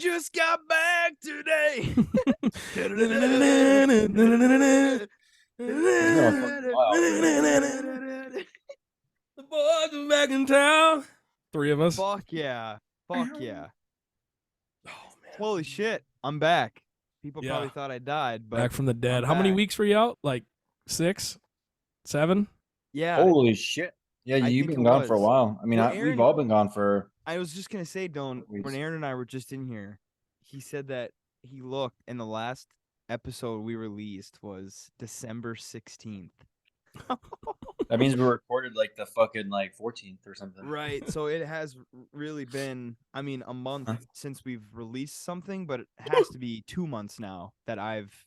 just got back today. The boys are back in town. 3 of us. Fuck yeah. Fuck yeah. Oh, man. Holy shit. I'm back. People Yeah. probably thought I died, but Back from the dead. I'm How many back. weeks were you out? Like 6? 7? Yeah. Holy shit. Yeah, I you've think been it gone for a was. while. I mean, Well, we've Aaron- all been gone for. I was just going to say, when weeks. Aaron and I were just in here, he said that he looked and the last episode we released was December 16th. That means we recorded like the fucking like 14th or something. Right. So it has really been, I mean, a month since we've released something, but it has to be 2 months now that I've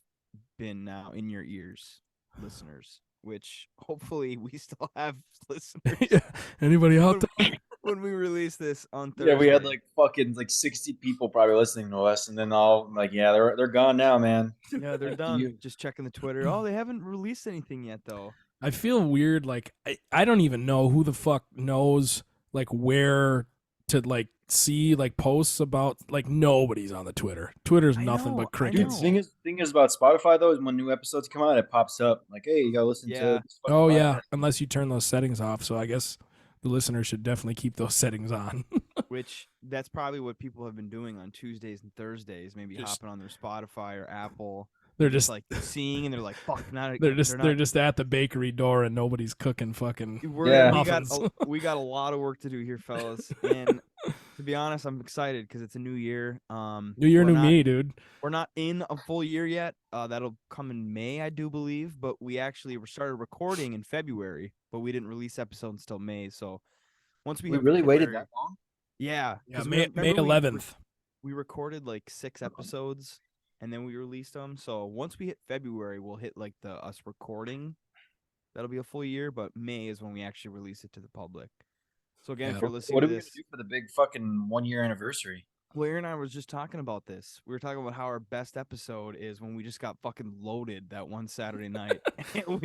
been now in your ears, listeners, which hopefully we still have listeners. Yeah. Anybody out there? When we release this on Thursday. Yeah, we had like fucking like 60 people probably listening to us, and then all like, yeah, they're gone now, man. Yeah, they're Thank done. you. Just checking the Twitter. Oh, they haven't released anything yet, though. I feel weird. Like, I don't even know who the fuck knows, like, where to, like, see, like, posts about, like, nobody's on the Twitter. Twitter's nothing but Dude, crickets. the thing is about Spotify though is when new episodes come out, it pops up like, hey, you gotta listen to this fucking Oh, podcast. yeah, unless you turn those settings off. So I guess the listeners should definitely keep those settings on. Which that's probably what people have been doing on Tuesdays and Thursdays. Maybe Just- hopping on their Spotify or Apple. They're just like seeing, and they're like, "Fuck!" they're just at the bakery door and nobody's cooking fucking muffins. We got a lot of work to do here, fellas. And to be honest, I'm excited because it's a new year. New year, new me, dude. We're not in a full year yet. That'll come in May, I do believe. But we actually started recording in February, but we didn't release episodes until May. So once we really waited that long. Yeah, May 11th. We recorded like 6 episodes. And then we released them. So once we hit February, we'll hit like us recording. That'll be a full year, but May is when we actually release it to the public. So again, if you're listening to this, what are we gonna do for the big fucking 1-year anniversary? Well, Aaron and I was just talking about this. We were talking about how our best episode is when we just got fucking loaded that one Saturday night. And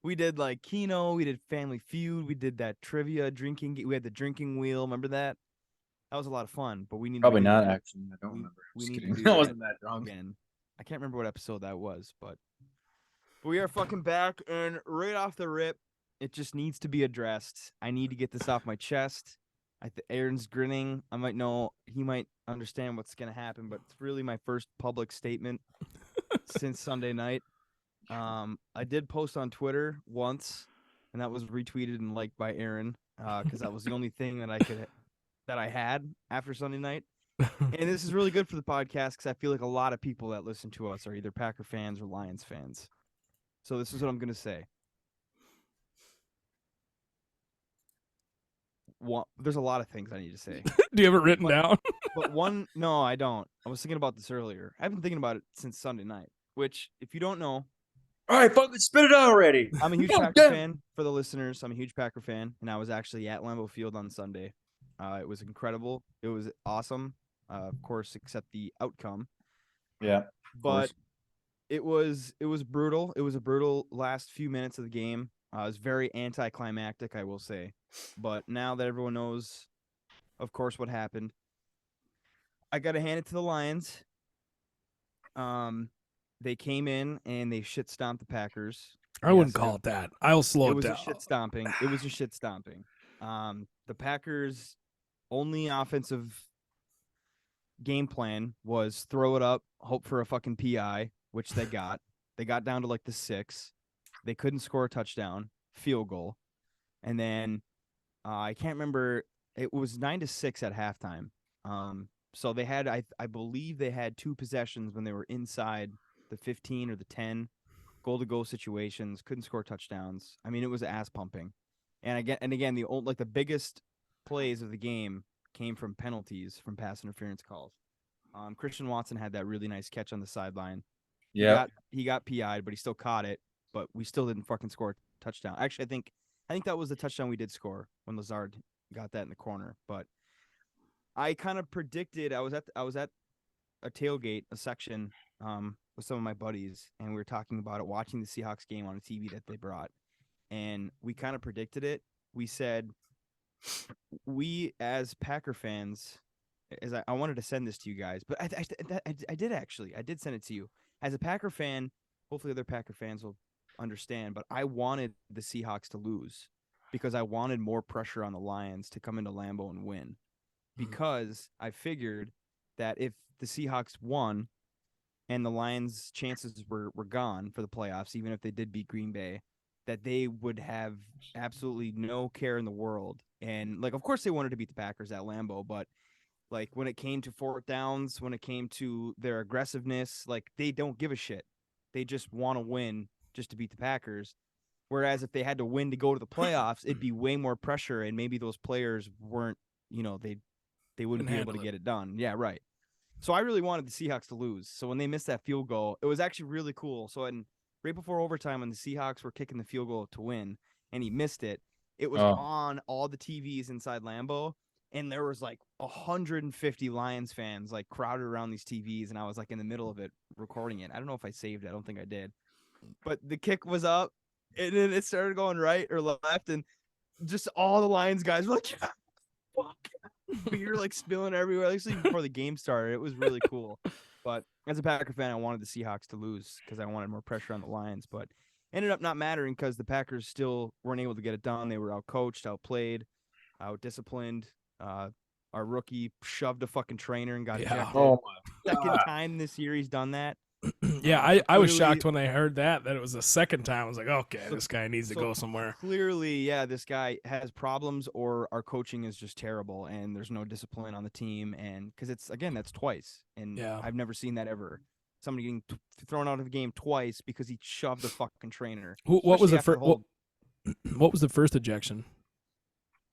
we did like Keno, we did Family Feud, we did that trivia drinking. We had the drinking wheel. Remember that? That was a lot of fun, but we need probably not actually. I don't remember. We need kidding. to do I wasn't that drunk. again. I can't remember what episode that was, but we are fucking back, and right off the rip, it just needs to be addressed. I need to get this off my chest. Aaron's grinning. He might understand what's gonna happen, but it's really my first public statement since Sunday night. I did post on Twitter once, and that was retweeted and liked by Aaron, because that was the only thing that I had after Sunday night. And this is really good for the podcast because I feel like a lot of people that listen to us are either Packer fans or Lions fans. So this is what I'm going to say. There's a lot of things I need to say. Do you have it written down? But no, I don't. I was thinking about this earlier. I've been thinking about it since Sunday night, which, if you don't know. All right, fucking spit it out already. I'm a huge Packer fan. For the listeners, I'm a huge Packer fan, and I was actually at Lambeau Field on Sunday. It was incredible. It was awesome. Of course, except the outcome. Yeah. But it was brutal. It was a brutal last few minutes of the game. It was very anticlimactic, I will say. But now that everyone knows, of course, what happened, I got to hand it to the Lions. They came in and they shit stomped the Packers. I wouldn't call it that. I'll slow it down. It was a shit stomping. It was a shit stomping. The Packers' only offensive game plan was throw it up, hope for a fucking PI, which they got. They got down to like the 6. They couldn't score a touchdown, field goal. And then I can't remember. It was 9-6 at halftime. So they had, I believe they had 2 possessions when they were inside the 15 or the 10 goal-to-goal situations, couldn't score touchdowns. I mean, it was ass pumping. And again, the biggest plays of the game came from penalties from pass interference calls. Christian Watson had that really nice catch on the sideline. Yeah. He got PI'd, but he still caught it, but we still didn't fucking score a touchdown. Actually, I think that was the touchdown we did score when Lazard got that in the corner. But I kind of predicted. I was at a tailgate, a section, with some of my buddies, and we were talking about it, watching the Seahawks game on a TV that they brought, and we kind of predicted it. We said, we as Packer fans, I wanted to send this to you guys, but I did actually. I did send it to you. As a Packer fan, hopefully other Packer fans will understand, but I wanted the Seahawks to lose because I wanted more pressure on the Lions to come into Lambeau and win. Because I figured that if the Seahawks won and the Lions' chances were gone for the playoffs, even if they did beat Green Bay, that they would have absolutely no care in the world. And like, of course, they wanted to beat the Packers at Lambeau, but like when it came to fourth downs, when it came to their aggressiveness, like they don't give a shit. They just want to win just to beat the Packers. Whereas if they had to win to go to the playoffs, it'd be way more pressure, and maybe those players weren't, they wouldn't Couldn't be able to handle get it done. Yeah, right. So I really wanted the Seahawks to lose. So when they missed that field goal, it was actually really cool. So right before overtime, when the Seahawks were kicking the field goal to win, and he missed it, it was Oh. on all the TVs inside Lambeau, and there was like 150 Lions fans like crowded around these TVs, and I was like in the middle of it recording it. I don't know if I saved it. I don't think I did. But the kick was up, and then it started going right or left, and just all the Lions guys were like, yeah, fuck. Beer like spilling everywhere, like even before the game started. It was really cool. But as a Packer fan, I wanted the Seahawks to lose because I wanted more pressure on the Lions. But ended up not mattering because the Packers still weren't able to get it done. They were outcoached, outplayed, outdisciplined. Our rookie shoved a fucking trainer and got ejected. Oh my Second God. time this year he's done that. Yeah, So I was clearly- shocked when I heard that it was the second time. I was like, okay, So- this guy needs to go somewhere. Clearly, yeah, this guy has problems, or our coaching is just terrible, and there's no discipline on the team. And because that's twice, and Yeah. I've never seen that ever. Somebody getting thrown out of the game twice because he shoved a fucking trainer. What was Especially the after first? What was the first ejection?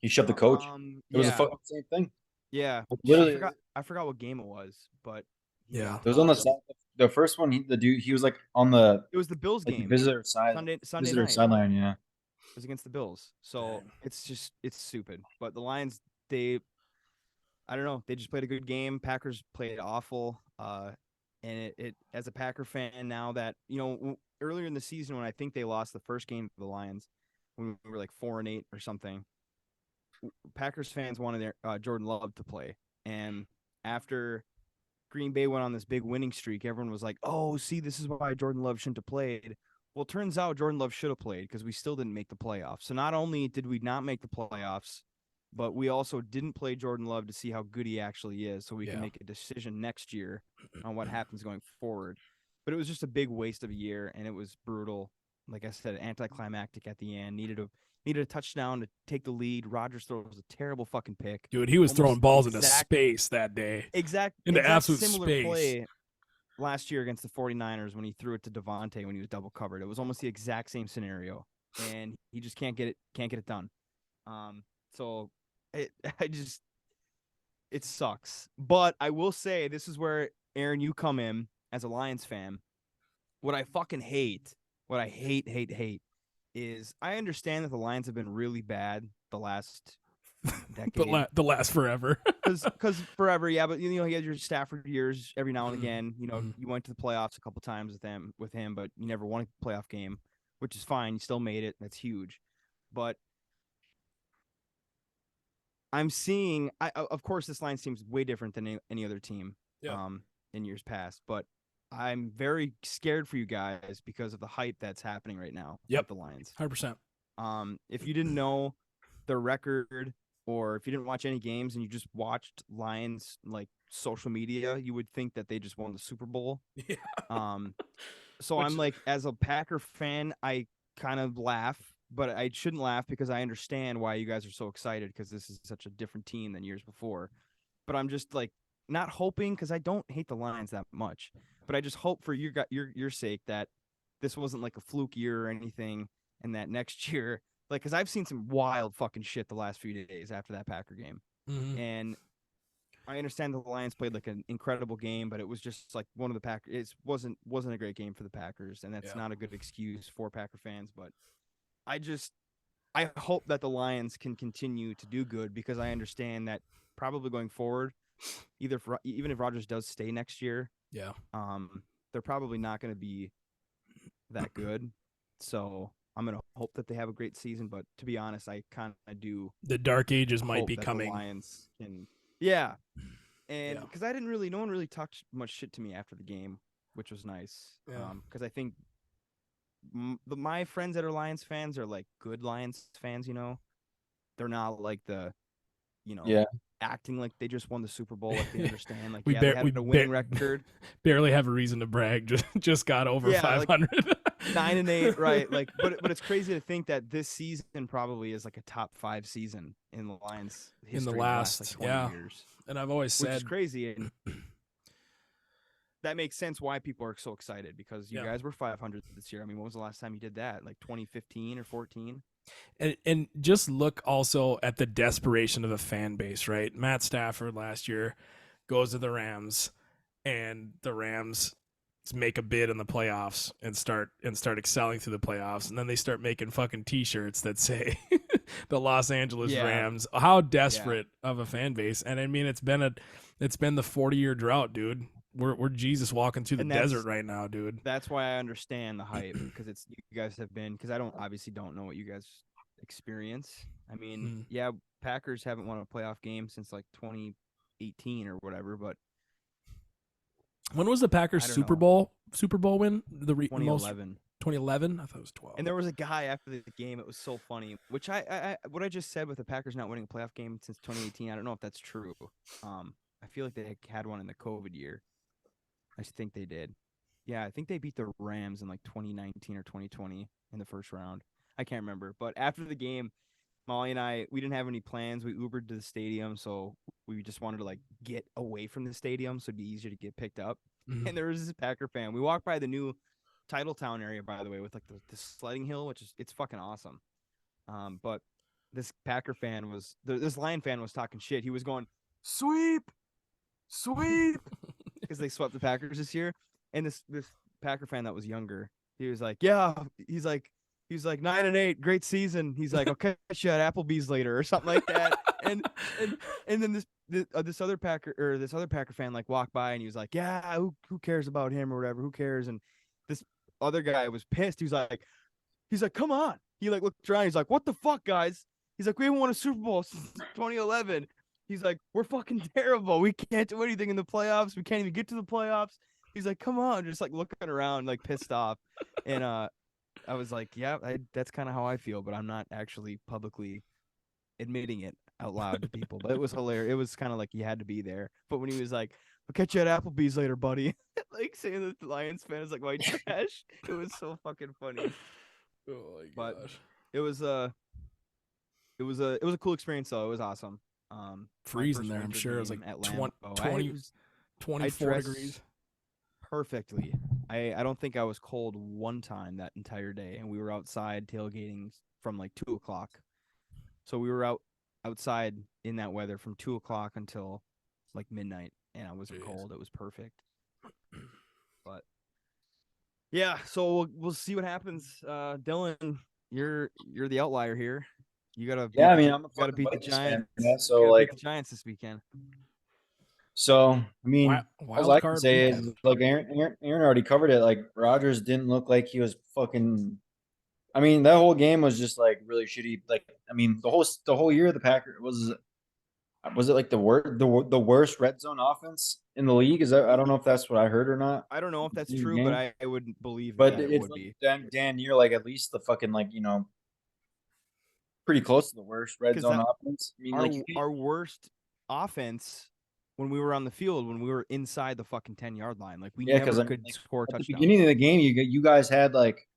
He shoved the coach. It was a Yeah, fucking same thing. yeah. Literally, I forgot what game it was, but he Yeah. got it was on the fucked. side. The first one, the dude, he was like on the It was the Bills like, game. visitor side, Sunday visitor night. sideline. Yeah. It was against the Bills. So Dang. it's stupid. But the Lions, I don't know. They just played a good game. Packers played awful. And it as a Packer fan now that earlier in the season when I think they lost the first game to the Lions when we were like 4-8 or something, Packers fans wanted their Jordan Love to play. And after Green Bay went on this big winning streak, everyone was like, "Oh, see, this is why Jordan Love shouldn't have played." Well, it turns out Jordan Love should have played because we still didn't make the playoffs. So not only did we not make the playoffs, but we also didn't play Jordan Love to see how good he actually is so we can make a decision next year on what happens going forward. But it was just a big waste of a year, and it was brutal. Like I said, anticlimactic at the end. Needed a touchdown to take the lead. Rodgers throws a terrible fucking pick. Dude, he was throwing Almost balls into space that day. Into absolute similar space. play last year against the 49ers when he threw it to Devontae when he was double covered. It was almost the exact same scenario, and he just can't get it done. So it sucks. But I will say this is where Aaron, you come in as a Lions fan. What I fucking hate, what I hate is I understand that the Lions have been really bad the last decade. The last forever. Because forever, yeah, but you had your Stafford years every now and Mhm. again. Mhm. You went to the playoffs a couple times with him, but you never won a playoff game, which is fine. You still made it. That's huge. But I'm seeing, of course, this Lions team is way different than any other team in years past, but I'm very scared for you guys because of the hype that's happening right now with the Lions. 100%. If you didn't know their record, or if you didn't watch any games and you just watched Lions like social media, you would think that they just won the Super Bowl. Yeah. So I'm like, as a Packer fan, I kind of laugh, but I shouldn't laugh because I understand why you guys are so excited because this is such a different team than years before. But I'm just like not hoping, because I don't hate the Lions that much, but I just hope for your sake that this wasn't like a fluke year or anything, and that next year, like, because I've seen some wild fucking shit the last few days after that Packer game, and I understand the Lions played like an incredible game, but it was just like one of the Packers. It wasn't a great game for the Packers, and that's not a good excuse for Packer fans. But I hope that the Lions can continue to do good, because I understand that probably going forward, even if Rodgers does stay next year, they're probably not going to be that good. So I'm going to hope that they have a great season. But to be honest, I kind of do. The dark ages might hope be that coming. The Lions can, yeah. And because I didn't really, no one really talked much shit to me after the game, which was nice. Yeah. Because I think my friends that are Lions fans are like good Lions fans, you know. They're not like the, you know, Yeah. acting like they just won the Super Bowl, like they understand, like We they bar- had we a winning bar- record. barely have a reason to brag. Just got over Yeah, like 500. 9-8, right? Like, but it's crazy to think that this season probably is like a top 5 season in the Lions history in the of last, like 20 years, And I've always which is said, crazy, and that makes sense why people are so excited because you guys were 500 this year. I mean, when was the last time you did that? Like 2015 or 14? and just look also at the desperation of the fan base, right? Matt Stafford last year goes to the Rams, and the Rams make a bid in the playoffs and start excelling through the playoffs, and then they start making fucking T-shirts that say the Los Angeles Rams. How desperate of a fan base! And I mean, it's been the 40-year drought, dude. We're Jesus walking through the desert right now, dude. That's why I understand the hype because it's you guys have been because I obviously don't know what you guys experience. I mean, yeah, Packers haven't won a playoff game since like 2018 or whatever, but when was the Packers Super Bowl win? The 2011. 2011? I thought it was 12. And there was a guy after the game. It was so funny. Which what I just said with the Packers not winning a playoff game since 2018. I don't know if that's true. I feel like they had one in the COVID year. I think they did. Yeah, I think they beat the Rams in like 2019 or 2020 in the first round. I can't remember. But after the game, Molly and I, we didn't have any plans. We Ubered to the stadium, so we just wanted to like get away from the stadium so it'd be easier to get picked up. And there was this Packer fan. We walked by the new Titletown area, by the way, with like the sledding hill, which is it's fucking awesome. But this Packer fan this Lion fan was talking shit. He was going, sweep, because they swept the Packers this year. And this Packer fan that was younger, he was like, yeah, he's like 9-8, great season. He's like, I'll catch you at Applebee's later or something like that. and then this other Packer fan like walked by and he was like, yeah, who cares about him or whatever? Who cares? And this other guy was pissed. He's like, come on. He like looked around. He's like, what the fuck, guys? He's like, we haven't won a Super Bowl since 2011. He's like, we're fucking terrible. We can't do anything in the playoffs. We can't even get to the playoffs. He's like, come on, just like looking around, like pissed off. And I was like, yeah, that's kind of how I feel, but I'm not actually publicly admitting it out loud to people. But it was hilarious. It was kind of like you had to be there. But when he was like, I'll catch you at Applebee's later, buddy, like saying that the Lions fan is like white trash, it was so fucking funny. Oh my gosh. It was a cool experience though. It was awesome. Freezing there, I'm sure. It was like 24 degrees. Perfectly. I don't think I was cold one time that entire day, and we were outside tailgating from like 2:00. So we were outside in that weather from 2:00 until like midnight, and I wasn't cold. It was perfect. But yeah, so we'll see what happens. Dylan, you're the outlier here. You gotta I'm gotta beat the Giants. So like beat the Giants this weekend. So I mean, all I can say weekend. is like Aaron already covered it. Like Rodgers didn't look like he was fucking. I mean, that whole game was just like really shitty. Like I mean, the whole year the Packers was it like the worst red zone offense in the league? Is that I don't know if that's what I heard or not. I don't know if that's true, but I wouldn't believe but that it would like, be. Dan, you're like at least the fucking like pretty close to the worst red zone offense. I mean, our worst offense when we were on the field, when we were inside the fucking 10-yard line, like we never could score touchdowns. At the beginning of the game, you guys had like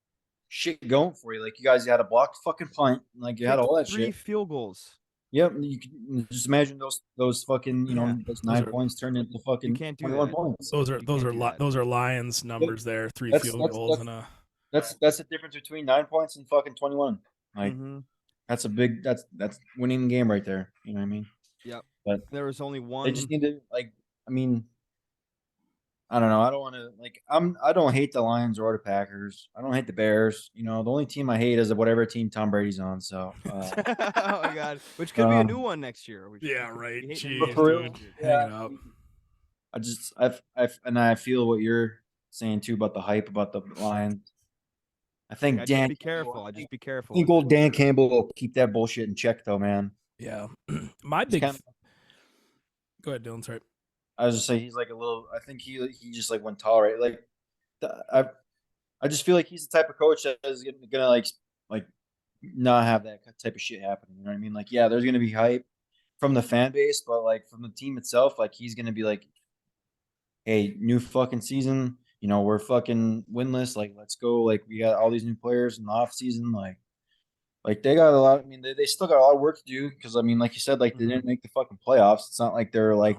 shit going for you. Like you guys had a blocked fucking punt, like you had all that 3 shit. field goals. Yep, you can just imagine those fucking those 9 points turned into fucking 21 points. Those are Lions numbers there. 3 field goals and a. That's the difference between 9 points and fucking 21. Like that's a big that's winning the game right there. You know what I mean? Yep. But there was only one. They just need to like. I mean, I don't know. I don't want to like. I don't hate the Lions or the Packers. I don't hate the Bears. You know, the only team I hate is whatever team Tom Brady's on. So. Oh my god! Which could be a new one next year. Yeah, right. Jeez, dude. Hang it up. I feel what you're saying too about the hype about the Lions. I think Dan. Just be careful. I just be careful. I think old Dan Campbell will keep that bullshit in check, though, man. Yeah, my big. Go ahead, Dylan. Sorry. I was just saying he's like a little. I think he just like went tolerate like. I just feel like he's the type of coach that is gonna like not have that type of shit happening. You know what I mean? Like, yeah, there's gonna be hype from the fan base, but like from the team itself, like he's gonna be like, hey, new fucking season. You know, we're fucking winless. Like, let's go. Like, we got all these new players in the off season. Like they got a lot. I mean, they still got a lot of work to do because I mean, like you said, like they didn't make the fucking playoffs. It's not like they're like,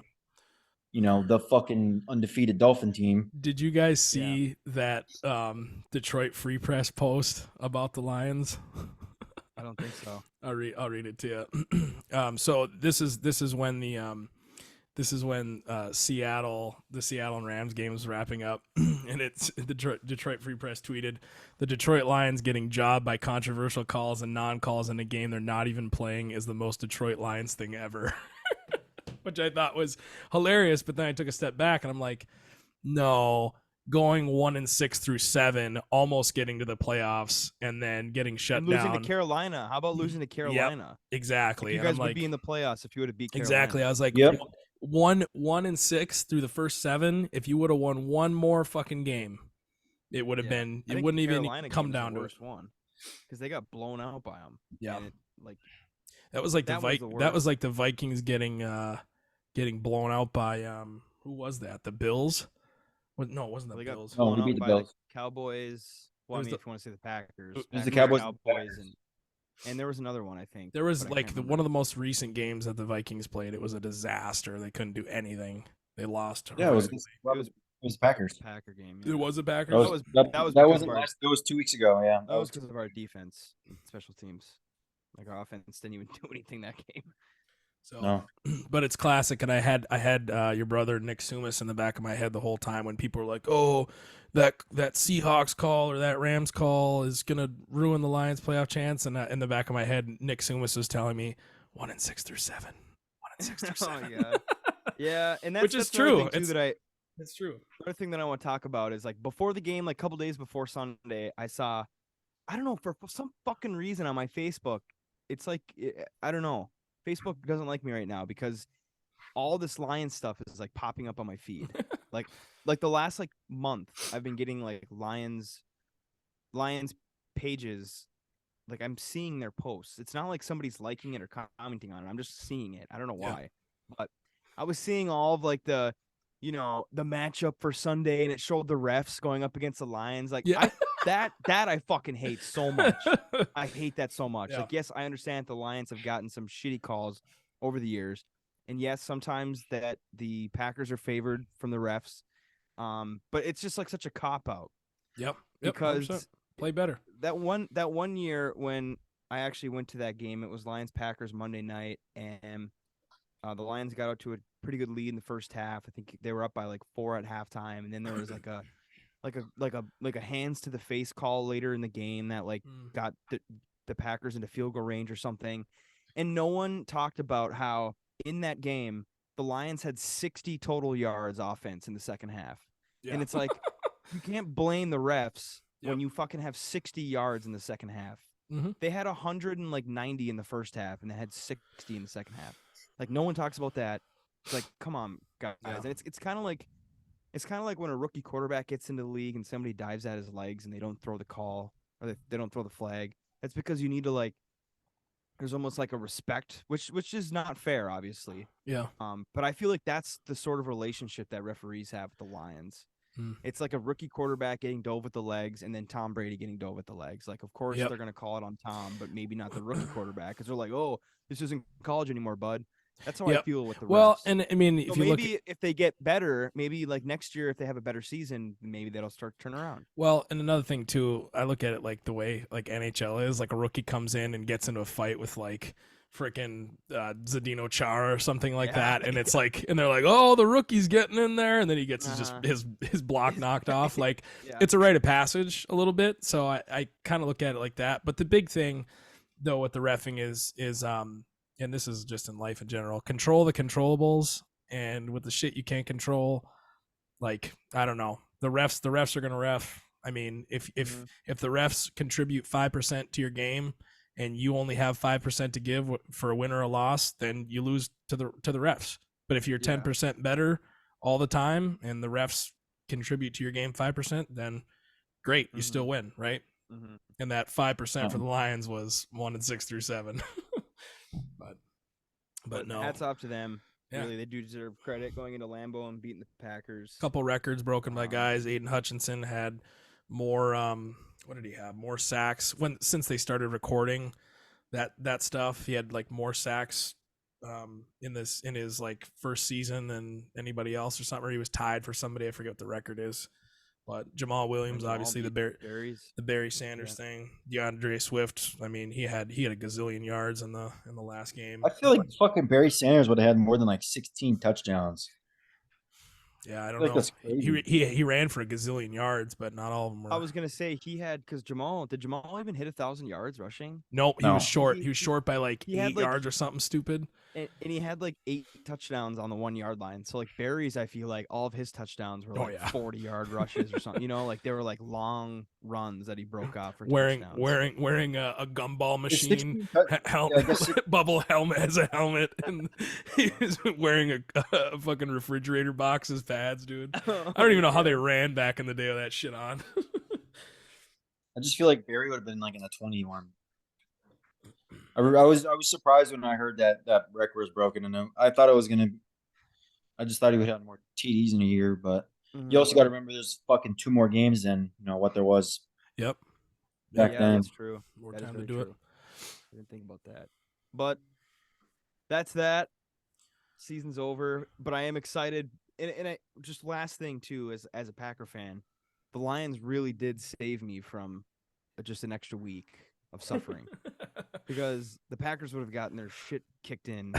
the fucking undefeated Dolphin team. Did you guys see that Detroit Free Press post about the Lions? I don't think so. I'll read it to you. So this is when the Seattle and Rams game was wrapping up, and it's the Detroit Free Press tweeted, "The Detroit Lions getting jobbed by controversial calls and non-calls in a game they're not even playing is the most Detroit Lions thing ever," which I thought was hilarious. But then I took a step back and I'm like, no, going 1-6 through 7, almost getting to the playoffs, and then getting shut and losing down. to Carolina. How about losing to Carolina? Yep, exactly. Like you guys would be in the playoffs if you would have beat Carolina. Exactly. I was like, Yep. 1-6 through the first 7. If you would have won one more fucking game, it would have been. It wouldn't even come down to it. One because they got blown out by them. Yeah, that was like the Vikings getting blown out by who was that? The Bills? No, it wasn't the Bills. No, we beat the Bills. Cowboys. Well, I mean, if you want to say the Packers, it was the Cowboys, and there was another one, I think. There was like one of the most recent games that the Vikings played. It was a disaster. They couldn't do anything. They lost. Yeah, it was Packers. Packer game. Yeah. It was a Packers. That was 2 weeks ago. Yeah, that was because of our defense, and special teams. Like our offense didn't even do anything that game. So, no. But it's classic, and I had your brother Nick Sumas in the back of my head the whole time when people were like, "Oh, that Seahawks call or that Rams call is gonna ruin the Lions' playoff chance." And in the back of my head, Nick Sumas was telling me 1-6 through 7, 1-6 through 7. Oh, yeah, and that's true. It's true. Another thing that I want to talk about is like before the game, like a couple days before Sunday, I saw, I don't know, for some fucking reason on my Facebook, it's like I don't know. Facebook doesn't like me right now because all this Lions stuff is like popping up on my feed. like the last like month, I've been getting like Lions pages. Like I'm seeing their posts. It's not like somebody's liking it or commenting on it. I'm just seeing it. I don't know why, but I was seeing all of like the matchup for Sunday, and it showed the refs going up against the Lions. Like that I fucking hate so much. I hate that so much. Yeah. Like, yes, I understand the Lions have gotten some shitty calls over the years. And yes, sometimes that the Packers are favored from the refs. But it's just like such a cop out. Yep. Because 100%. Play better. That one year when I actually went to that game, it was Lions Packers Monday night, and the Lions got out to a pretty good lead in the first half. I think they were up by like 4 at halftime, and then there was like a hands to the face call later in the game that got the Packers into field goal range or something. And no one talked about how in that game the Lions had 60 total yards offense in the second half. Yeah. And it's like you can't blame the refs when you fucking have 60 yards in the second half. Mm-hmm. They had 190 in the first half and they had 60 in the second half. Like no one talks about that. It's like, come on, guys. Yeah. And it's kind of like when a rookie quarterback gets into the league and somebody dives at his legs and they don't throw the call or they don't throw the flag. That's because you need to there's almost like a respect, which is not fair, obviously. Yeah. But I feel like that's the sort of relationship that referees have with the Lions. It's like a rookie quarterback getting dove with the legs and then Tom Brady getting dove with the legs. Like, of course, they're going to call it on Tom, but maybe not the rookie quarterback because they're like, oh, this isn't college anymore, bud. That's how I feel with the refs. Well, and I mean, so if they get better, maybe like next year, if they have a better season, maybe that'll start to turn around. Well, and another thing too, I look at it like the way like NHL is, like a rookie comes in and gets into a fight with like freaking Zdeno Chara or something like that, and it's like, and they're like, oh, the rookie's getting in there, and then he gets his block knocked off. Like it's a rite of passage a little bit. So I kind of look at it like that. But the big thing though with the reffing is and this is just in life in general, control the controllables, and with the shit you can't control, like, I don't know, the refs are going to ref. I mean, if the refs contribute 5% to your game and you only have 5% to give for a win or a loss, then you lose to the refs. But if you're 10% better all the time and the refs contribute to your game 5%, then great, you still win, right? Mm-hmm. And that 5% for the Lions was 1 and 6 through 7. but no. Hats off to them. Yeah. Really, they do deserve credit going into Lambeau and beating the Packers. Couple records broken by guys. Aiden Hutchinson had more what did he have? More sacks since they started recording that stuff. He had like more sacks in his like first season than anybody else or something. Or he was tied for somebody. I forget what the record is. But Jamal Williams, obviously the Barry Sanders thing. DeAndre Swift, I mean, he had a gazillion yards in the last game. I feel like fucking Barry Sanders would have had more than like 16 touchdowns. Yeah, I don't like know. That's crazy. He ran for a gazillion yards, but not all of them were. I was gonna say he had because did Jamal even hit 1,000 yards rushing? Nope, he No. was short. He was short by like he had, 8 like- yards or something stupid. And he had like 8 touchdowns on the 1 yard line. So like Barry's, I feel like all of his touchdowns were like 40-yard rushes or something. You know, like they were like long runs that he broke off for touchdowns. Wearing a gumball machine 16 bubble helmet as a helmet, and he was wearing a fucking refrigerator box as pads, dude. I don't even know how they ran back in the day with that shit on. I just feel like Barry would have been like in a 21. I was surprised when I heard that record was broken, and I thought it was gonna. I just thought he would have more TDs in a year, but you also got to remember there's fucking 2 more games than what there was. Yep. Back then. That's true. More that time to do it. I didn't think about that, but that's that. Season's over, but I am excited. And I just last thing too, as a Packer fan, the Lions really did save me from just an extra week of suffering. Because the Packers would have gotten their shit kicked in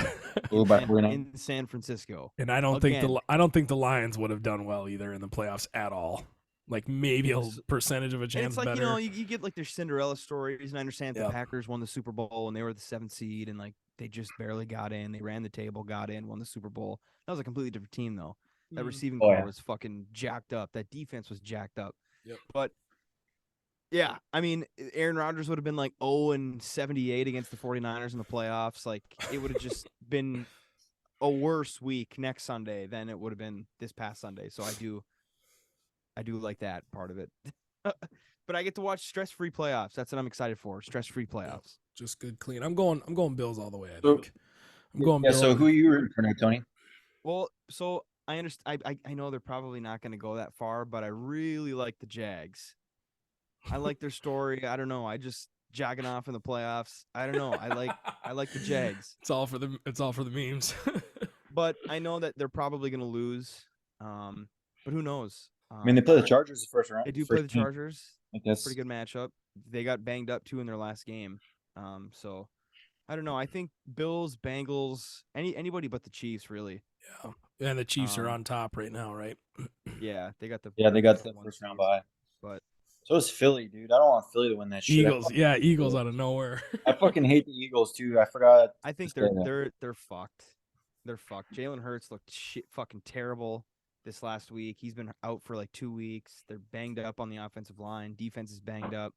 San Francisco, and I don't think the Lions would have done well either in the playoffs at all. Like maybe a percentage of a chance. It's like better. You get like their Cinderella stories, and I understand the Packers won the Super Bowl and they were the 7th seed, and like they just barely got in. They ran the table, got in, won the Super Bowl. That was a completely different team though. That receiving core was fucking jacked up. That defense was jacked up. Yep. But yeah, I mean, Aaron Rodgers would have been like 0-78 against the 49ers in the playoffs. Like, it would have just been a worse week next Sunday than it would have been this past Sunday. So I do like that part of it. But I get to watch stress-free playoffs. That's what I'm excited for. Stress-free playoffs. Just good, clean. I'm going Bills all the way, I So- think. I'm going Bills. So who are you rooting for now, Tony? Well, so I understand. I know they're probably not going to go that far, but I really like the Jags. I like their story. I don't know. I just jogging off in the playoffs. I don't know. I like the Jags. It's all for the memes. But I know that they're probably going to lose. But who knows? I mean, they play the Chargers the first round. They do play the Chargers. That's pretty good matchup. They got banged up too in their last game. So I don't know. I think Bills, Bengals, anybody but the Chiefs, really. Yeah, and the Chiefs are on top right now, right? Yeah, they got the first round bye. But so is Philly, dude. I don't want Philly to win that shit. Eagles out of nowhere. I fucking hate the Eagles too. I forgot. I think they're fucked. They're fucked. Jalen Hurts looked fucking terrible this last week. He's been out for like 2 weeks. They're banged up on the offensive line. Defense is banged up.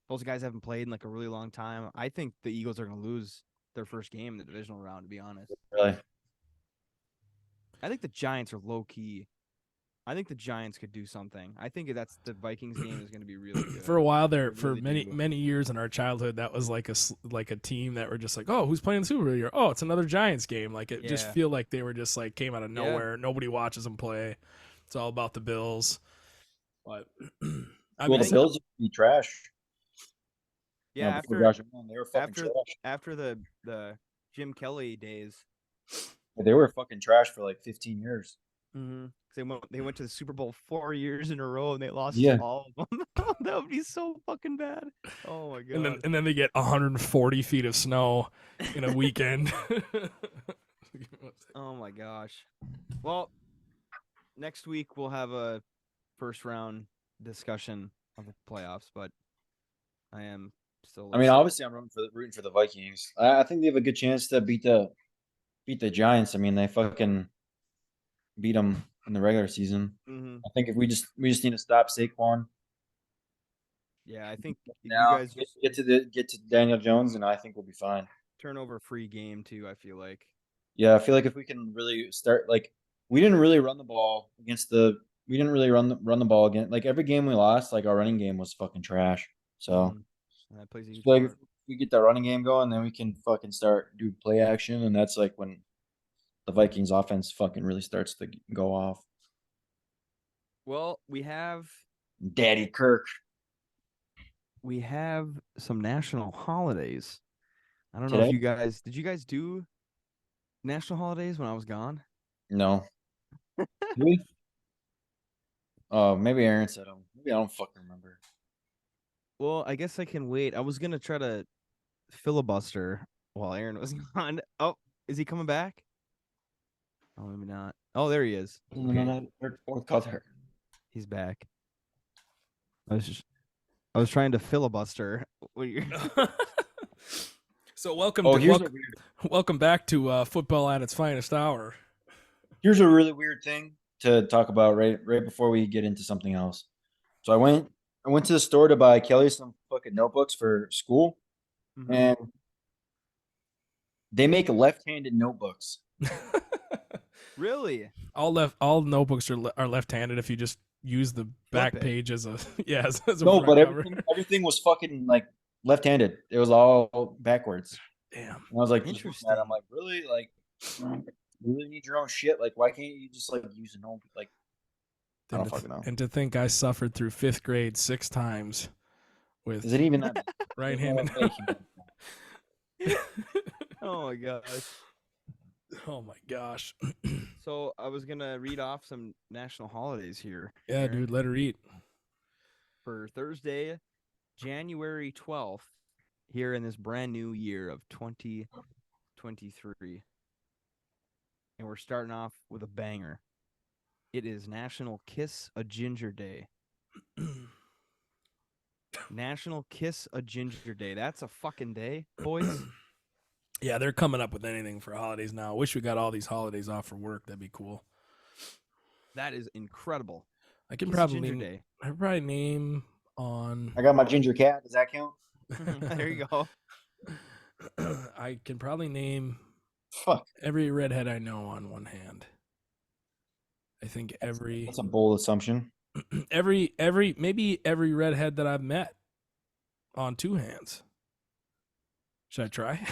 Those guys haven't played in like a really long time. I think the Eagles are going to lose their first game in the divisional round, to be honest. Really? I think the Giants are low key. I think the Giants could do something. I think that's the Vikings game is going to be really good. For a while there, for many years in our childhood, that was like a team that were just like, oh, who's playing the Super Bowl here? Oh, it's another Giants game. Like it just feel like they were just like came out of nowhere. Yeah. Nobody watches them play. It's all about the Bills. But the Bills would be trash. Yeah, they were fucking trash. After the Jim Kelly days, they were fucking trash for like 15 years. Mm-hmm. They went to the Super Bowl 4 years in a row and they lost all of them. That would be so fucking bad. Oh my god! And then they get 140 feet of snow in a weekend. Oh my gosh! Well, next week we'll have a first round discussion of the playoffs, but I am still. I mean, obviously, I'm rooting for the Vikings. I think they have a good chance to beat the Giants. I mean, they fucking beat them in the regular season. Mm-hmm. I think if we just need to stop Saquon. Yeah, I think now you guys get to Daniel Jones, and I think we'll be fine. Turnover free game too. I feel like. Yeah, I feel like if we can really start, like we didn't really run the ball against the. We didn't really run the ball again. Like every game we lost, like our running game was fucking trash. So And that plays a huge like if part. we get that running game going, then we can fucking start do play action, and that's like when the Vikings offense fucking really starts to go off. Well, we have Daddy Kirk. some national holidays. I don't know if Today? did you guys do national holidays when I was gone? No. Really? Oh, maybe Aaron said them. Maybe I don't fucking remember. Well, I guess I can wait. I was gonna try to filibuster while Aaron was gone. Oh, is he coming back? Oh, maybe not. Oh, there he is. Okay, Third, fourth color. he's back. I was trying to filibuster. What you're... So welcome Oh, to welcome back to football at its finest hour. here's a really weird thing to talk about right before we get into something else. So I went to the store to buy Kelly some fucking notebooks for school, Mhm. and they make left-handed notebooks. Really? All notebooks are left-handed if you just use the back Flip it. page as a as a No, front but cover. everything was fucking like left-handed. It was all backwards. Damn. And I was like, just looking at it, I'm Interesting. like, really? Like, you really need your own shit? Like, why can't you just like use an old like? I don't fucking know. And to think I suffered through 5th grade 6 times with Is it even that? right-handed. Oh my gosh. Oh my gosh. So I was gonna read off some national holidays here. Yeah, Aaron. dude, let her eat. For Thursday, January 12th, here in this brand new year of 2023. And we're starting off with a banger. It is National Kiss a Ginger Day. National Kiss a Ginger Day. That's a fucking day, boys. Yeah, they're coming up with anything for holidays now. I wish we got all these holidays off for work. That'd be cool. That is incredible. I can Kiss a probably Ginger name, Day. I could probably name on. I got my ginger cat. Does that count? There you go. I can probably name Fuck. every redhead I know on one hand. I think every That's a bold assumption. maybe every redhead that I've met on 2 hands. Should I try?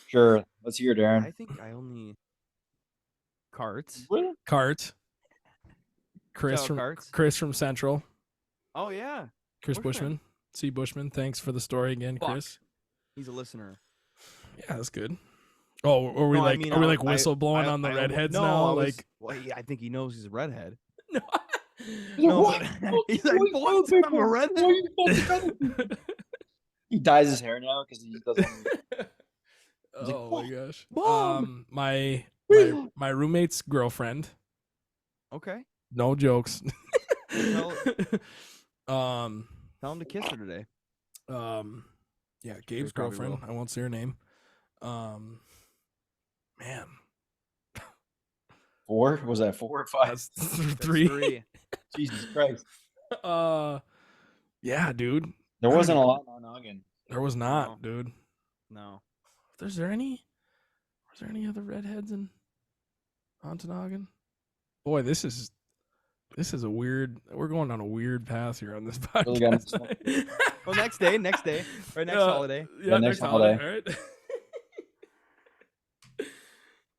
Sure. Let's hear it, Darren. I think I only Carts. Cart. Shout out Carts. Chris from Central. Oh yeah. Chris Bushman. Bushman. C. Bushman. Thanks for the story again, Fuck. Chris. He's a listener. Yeah, that's good. Oh, are we No, I like mean, are we I- like I- whistle blowing on the I- redheads no, now? I was- Like well, I think he knows he's a redhead. no. No, but he's like, what? I'm a redhead. He dyes his hair now because he doesn't. like, Oh my gosh. Mom! My roommate's girlfriend. Okay. No jokes. Tell um him to kiss her today. yeah, Gabe's probably girlfriend. will. I won't say her name. Man, 4? Was that 4 or 5? that's That's 3. 3. Jesus Christ. Yeah, dude. There wasn't a lot on Noggin. There was not, No. dude. No. Was there any other redheads in Ontonagon? Boy, this is a weird. We're going on a weird path here on this Really got podcast. mixed Well, next day, or next holiday. Yeah, next next holiday. holiday.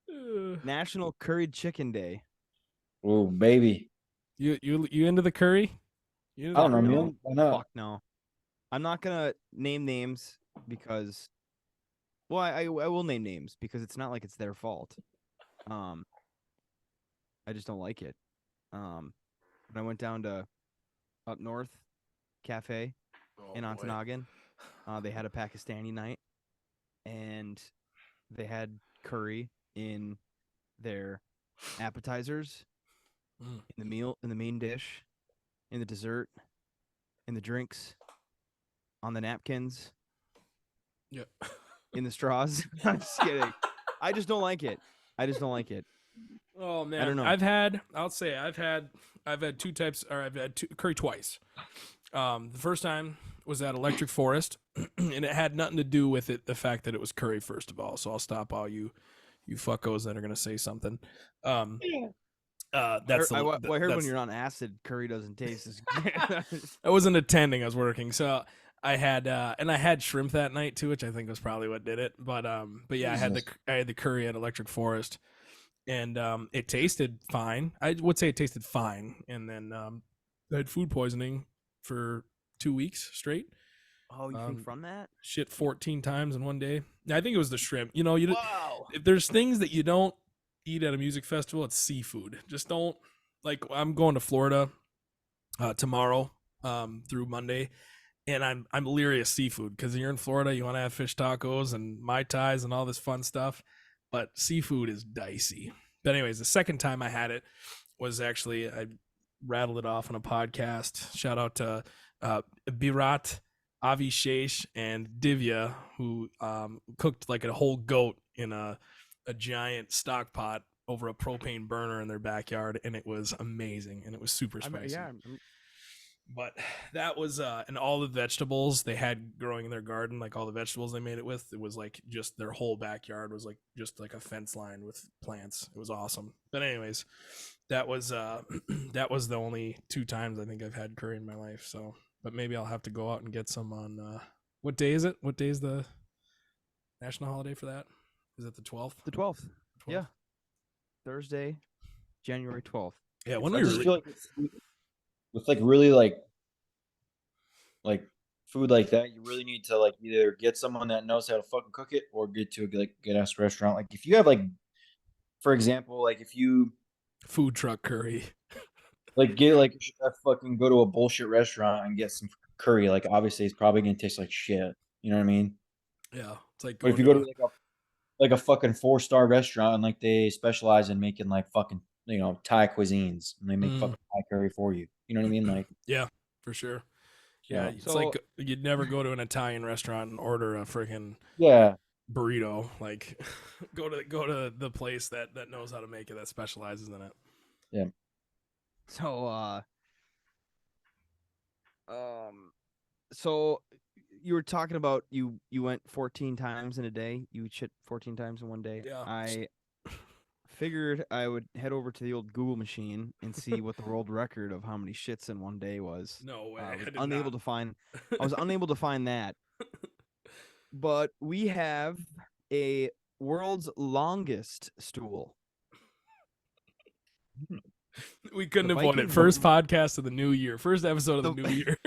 All right. National Curried Chicken Day. Oh, baby. You into the curry? You into I the don't know, curry? man. Why not? Fuck no. I'm not gonna name names because, well, I will name names because it's not like it's their fault. I just don't like it. When I went down to Up North Cafe Oh, in boy. Ontonagon, they had a Pakistani night, and they had curry in their appetizers, Mm. in the main dish, in the dessert, in the drinks, on the napkins, Yeah. in the straws. I'm just kidding. I just don't like it. Oh man, don't know. I've had 2 types, or I've had curry twice. The first time was at Electric Forest, and it had nothing to do with it, the fact that it was curry, first of all. So I'll stop all you you fuckos that are gonna say something. I That's heard, I heard when that's you're on acid, curry doesn't taste as good. I wasn't attending, I was working. So I had and I had shrimp that night too, which I think was probably what did it. But yeah, Jesus. I had the curry at Electric Forest, and it tasted fine. I would say it tasted fine, and then I had food poisoning for 2 weeks straight. Oh, you think from that? Shit 14 times in one day. I think it was the shrimp. Wow. If there's things that you don't eat at a music festival, it's seafood. Just don't, like, I'm going to Florida tomorrow through Monday, and I'm leery of seafood because you're in Florida, you want to have fish tacos and mai tais and all this fun stuff, but seafood is dicey. But anyways, the second time I had it was actually I rattled it off on a podcast. Shout out to Birat, Avishesh, and Divya, who cooked like a whole goat in a giant stock pot over a propane burner in their backyard, and it was amazing, and it was super spicy. But that was and all the vegetables they had growing in their garden, like all the vegetables they made it with, it was like just their whole backyard was like just like a fence line with plants. It was awesome. But anyways, that was that was the only 2 times I think I've had curry in my life. So, but maybe I'll have to go out and get some on what day is it? What day is the national holiday for that? Is it the 12th? The 12th. Yeah. Thursday, January 12th. Yeah, when I we just were feel like with like really like food like that, you really need to like either get someone that knows how to fucking cook it or get to a good ass restaurant. Like if you have like, for example, like if you food truck curry. like get like a fucking go to a bullshit restaurant and get some curry, like obviously it's probably gonna taste like shit. You know what I mean? Yeah, it's like But if you go to like a fucking 4-star restaurant and like they specialize in making like fucking Thai cuisines and they make fucking Thai curry for you. You know what I mean? Like yeah, for sure. Yeah, yeah. it's So- like you'd never go to an Italian restaurant and order a freaking Yeah. burrito. Like go to the place that knows how to make it, that specializes in it. Yeah. So so you were talking about you went 14 times in a day. You shit 14 times in one day. Yeah. I figured I would head over to the old Google machine and see what the world record of how many shits in one day was. No way. I was I did unable not. to find. I was unable to find that. But we have a world's longest stool. We couldn't The avoid it. Vikings- First podcast of the new year. First episode of the The- new year.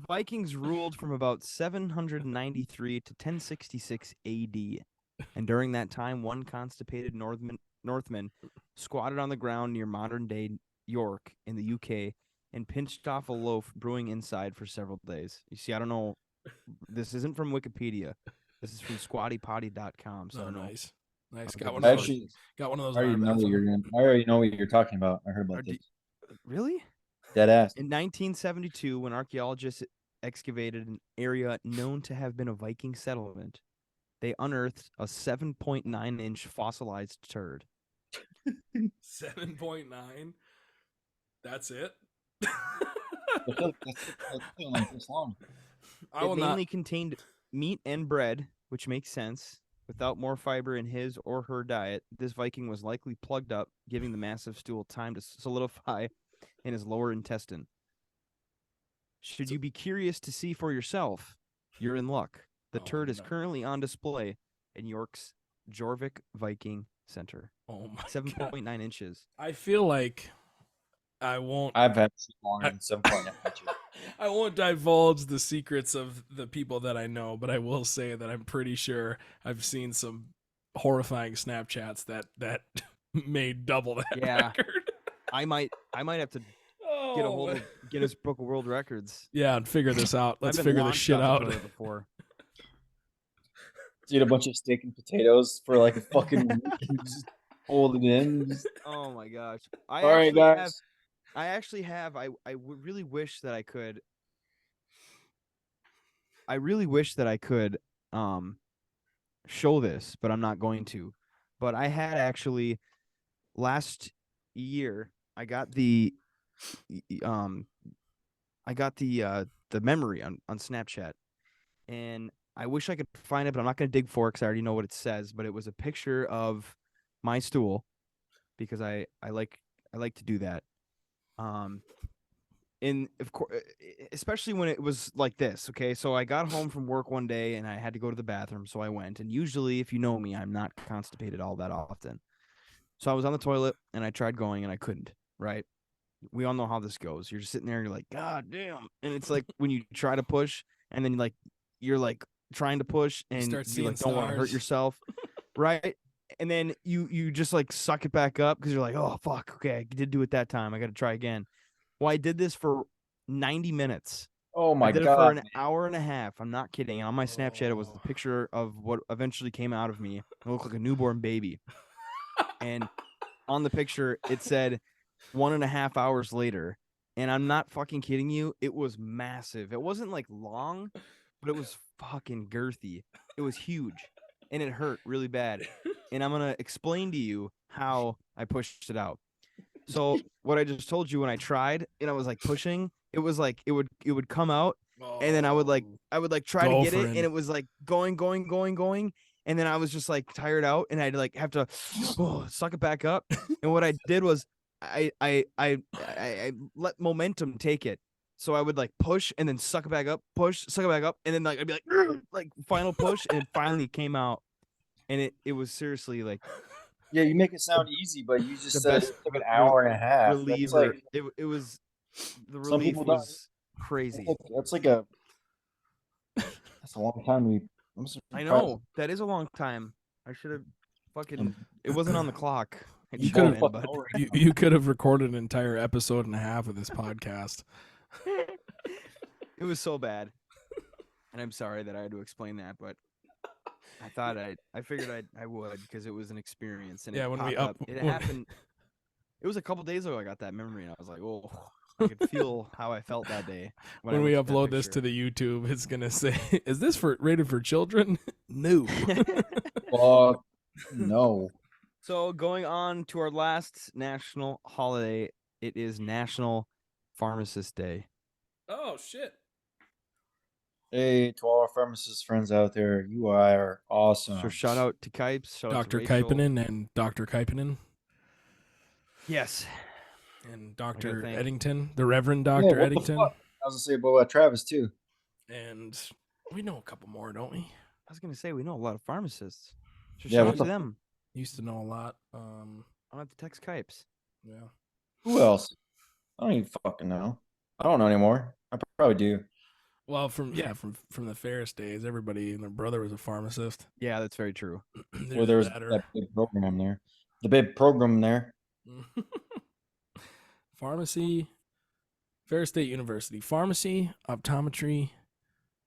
Vikings ruled from about 793 to 1066 AD. And during that time, one constipated Northman squatted on the ground near modern-day York in the UK and pinched off a loaf brewing inside for several days. You see, I don't know. This isn't from Wikipedia. This is from squattypotty.com. So I don't know. Nice. Nice. Okay, Got one but of those. Actually, Got one of those. I already in our know what bathroom. I already know what you're talking about. I heard about Are this. Really? Dead ass. In 1972, when archaeologists excavated an area known to have been a Viking settlement, they unearthed a 7.9-inch fossilized turd. 7.9. That's it. I feel like that's feeling like this long. I It will mainly not. contained meat and bread, which makes sense. Without more fiber in his or her diet, this Viking was likely plugged up, giving the massive stool time to solidify in his lower intestine. Should you be curious to see for yourself, you're in luck. The Oh, turd is no. currently on display in York's Jorvik Viking Center. Oh my god. 7.9 inches. I feel like I won't. I've had shit longer than 7.9 inches. I won't divulge the secrets of the people that I know, but I will say that I'm pretty sure I've seen some horrifying Snapchats that made double that Yeah. record. I might have to Oh, get a hold of Guinness Book of World Records. yeah, and figure this out. Let's I've been figure this launched shit off the out. toilet before. Eat a bunch of steak and potatoes for like a fucking week and just hold it in. Just, Oh my gosh! all right, guys. I actually have. Really wish that I could. I really wish that I could show this, but I'm not going to. But I had actually last year. I got the memory on Snapchat, and I wish I could find it, but I'm not going to dig for it because I already know what it says. But it was a picture of my stool because I like to do that. And of course, especially when it was like this. Okay, so I got home from work one day and I had to go to the bathroom, so I went. And usually, if you know me, I'm not constipated all that often. So I was on the toilet and I tried going and I couldn't. Right? We all know how this goes. You're just sitting there and you're like, God damn. And it's like when you try to push and then you're like trying to push You and start you seeing like don't want to hurt stars. yourself. Right. And then you just like suck it back up because you're like, oh fuck, okay, I did do it that time. I gotta try again. Well, I did this for 90 minutes. Oh I my did it for god, an man. hour and a half. I'm not kidding. And on my Snapchat, it was the Oh. picture of what eventually came out of me. It looked like a newborn baby. And on the picture, it said 1.5 hours later. And I'm not fucking kidding you. It was massive. It wasn't like long, but it was fucking girthy. It was huge and it hurt really bad. And I'm going to explain to you how I pushed it out. So, what I just told you when I tried and I was like pushing, it was like it would come out and then I would try to get it and Gophering. it was like going and then I was just like tired out and I'd like have to suck it back up. And what I did was I let momentum take it. So I would like push and then suck it back up, push, suck it back up, and then like I'd be like final push, and it finally came out. And it was seriously like Yeah, you make it sound easy, but you the just said it best took an hour and a half. That's reliever. like It was the some relief people don't. was crazy. That's a long time. I'm I surprised. know that is a long time. I should have fucking. It wasn't on the clock. It You should could have have been, but you could have recorded an entire episode and a half of this podcast. it was so bad. And I'm sorry that I had to explain that, but I thought I figured I would because it was an experience and Yeah, it when we popped up. up It when- happened. It was a couple days ago. I got that memory, and I was like, oh, I could feel how I felt that day when I we looked at that upload this to picture. the YouTube, it's gonna say, "Is this for rated for children?" No. Fuck no. So going on to our last national holiday, it is National Pharmacist Day. Oh shit. Hey, to all our pharmacist friends out there, you are awesome. So shout out to Kipes, shout out to Dr. Rachel. Kaipanen and Dr. Kaipanen Yes. and gotta Dr. thank- Eddington, the Reverend Yeah, Dr. what the Eddington. fuck? I was gonna say about Travis too. And we know a couple more, don't we? I was gonna say we know a lot of pharmacists. So Yeah, shout what out to the them. Used to know a lot. I'll have to text Kipes. Yeah. Who else? I don't even fucking know. I don't know anymore. I probably do. Well, from the Ferris days, everybody and their brother was a pharmacist. Yeah, that's very true. Well, there was that or- that big program there. The big program there. Pharmacy, Ferris State University. Pharmacy, optometry,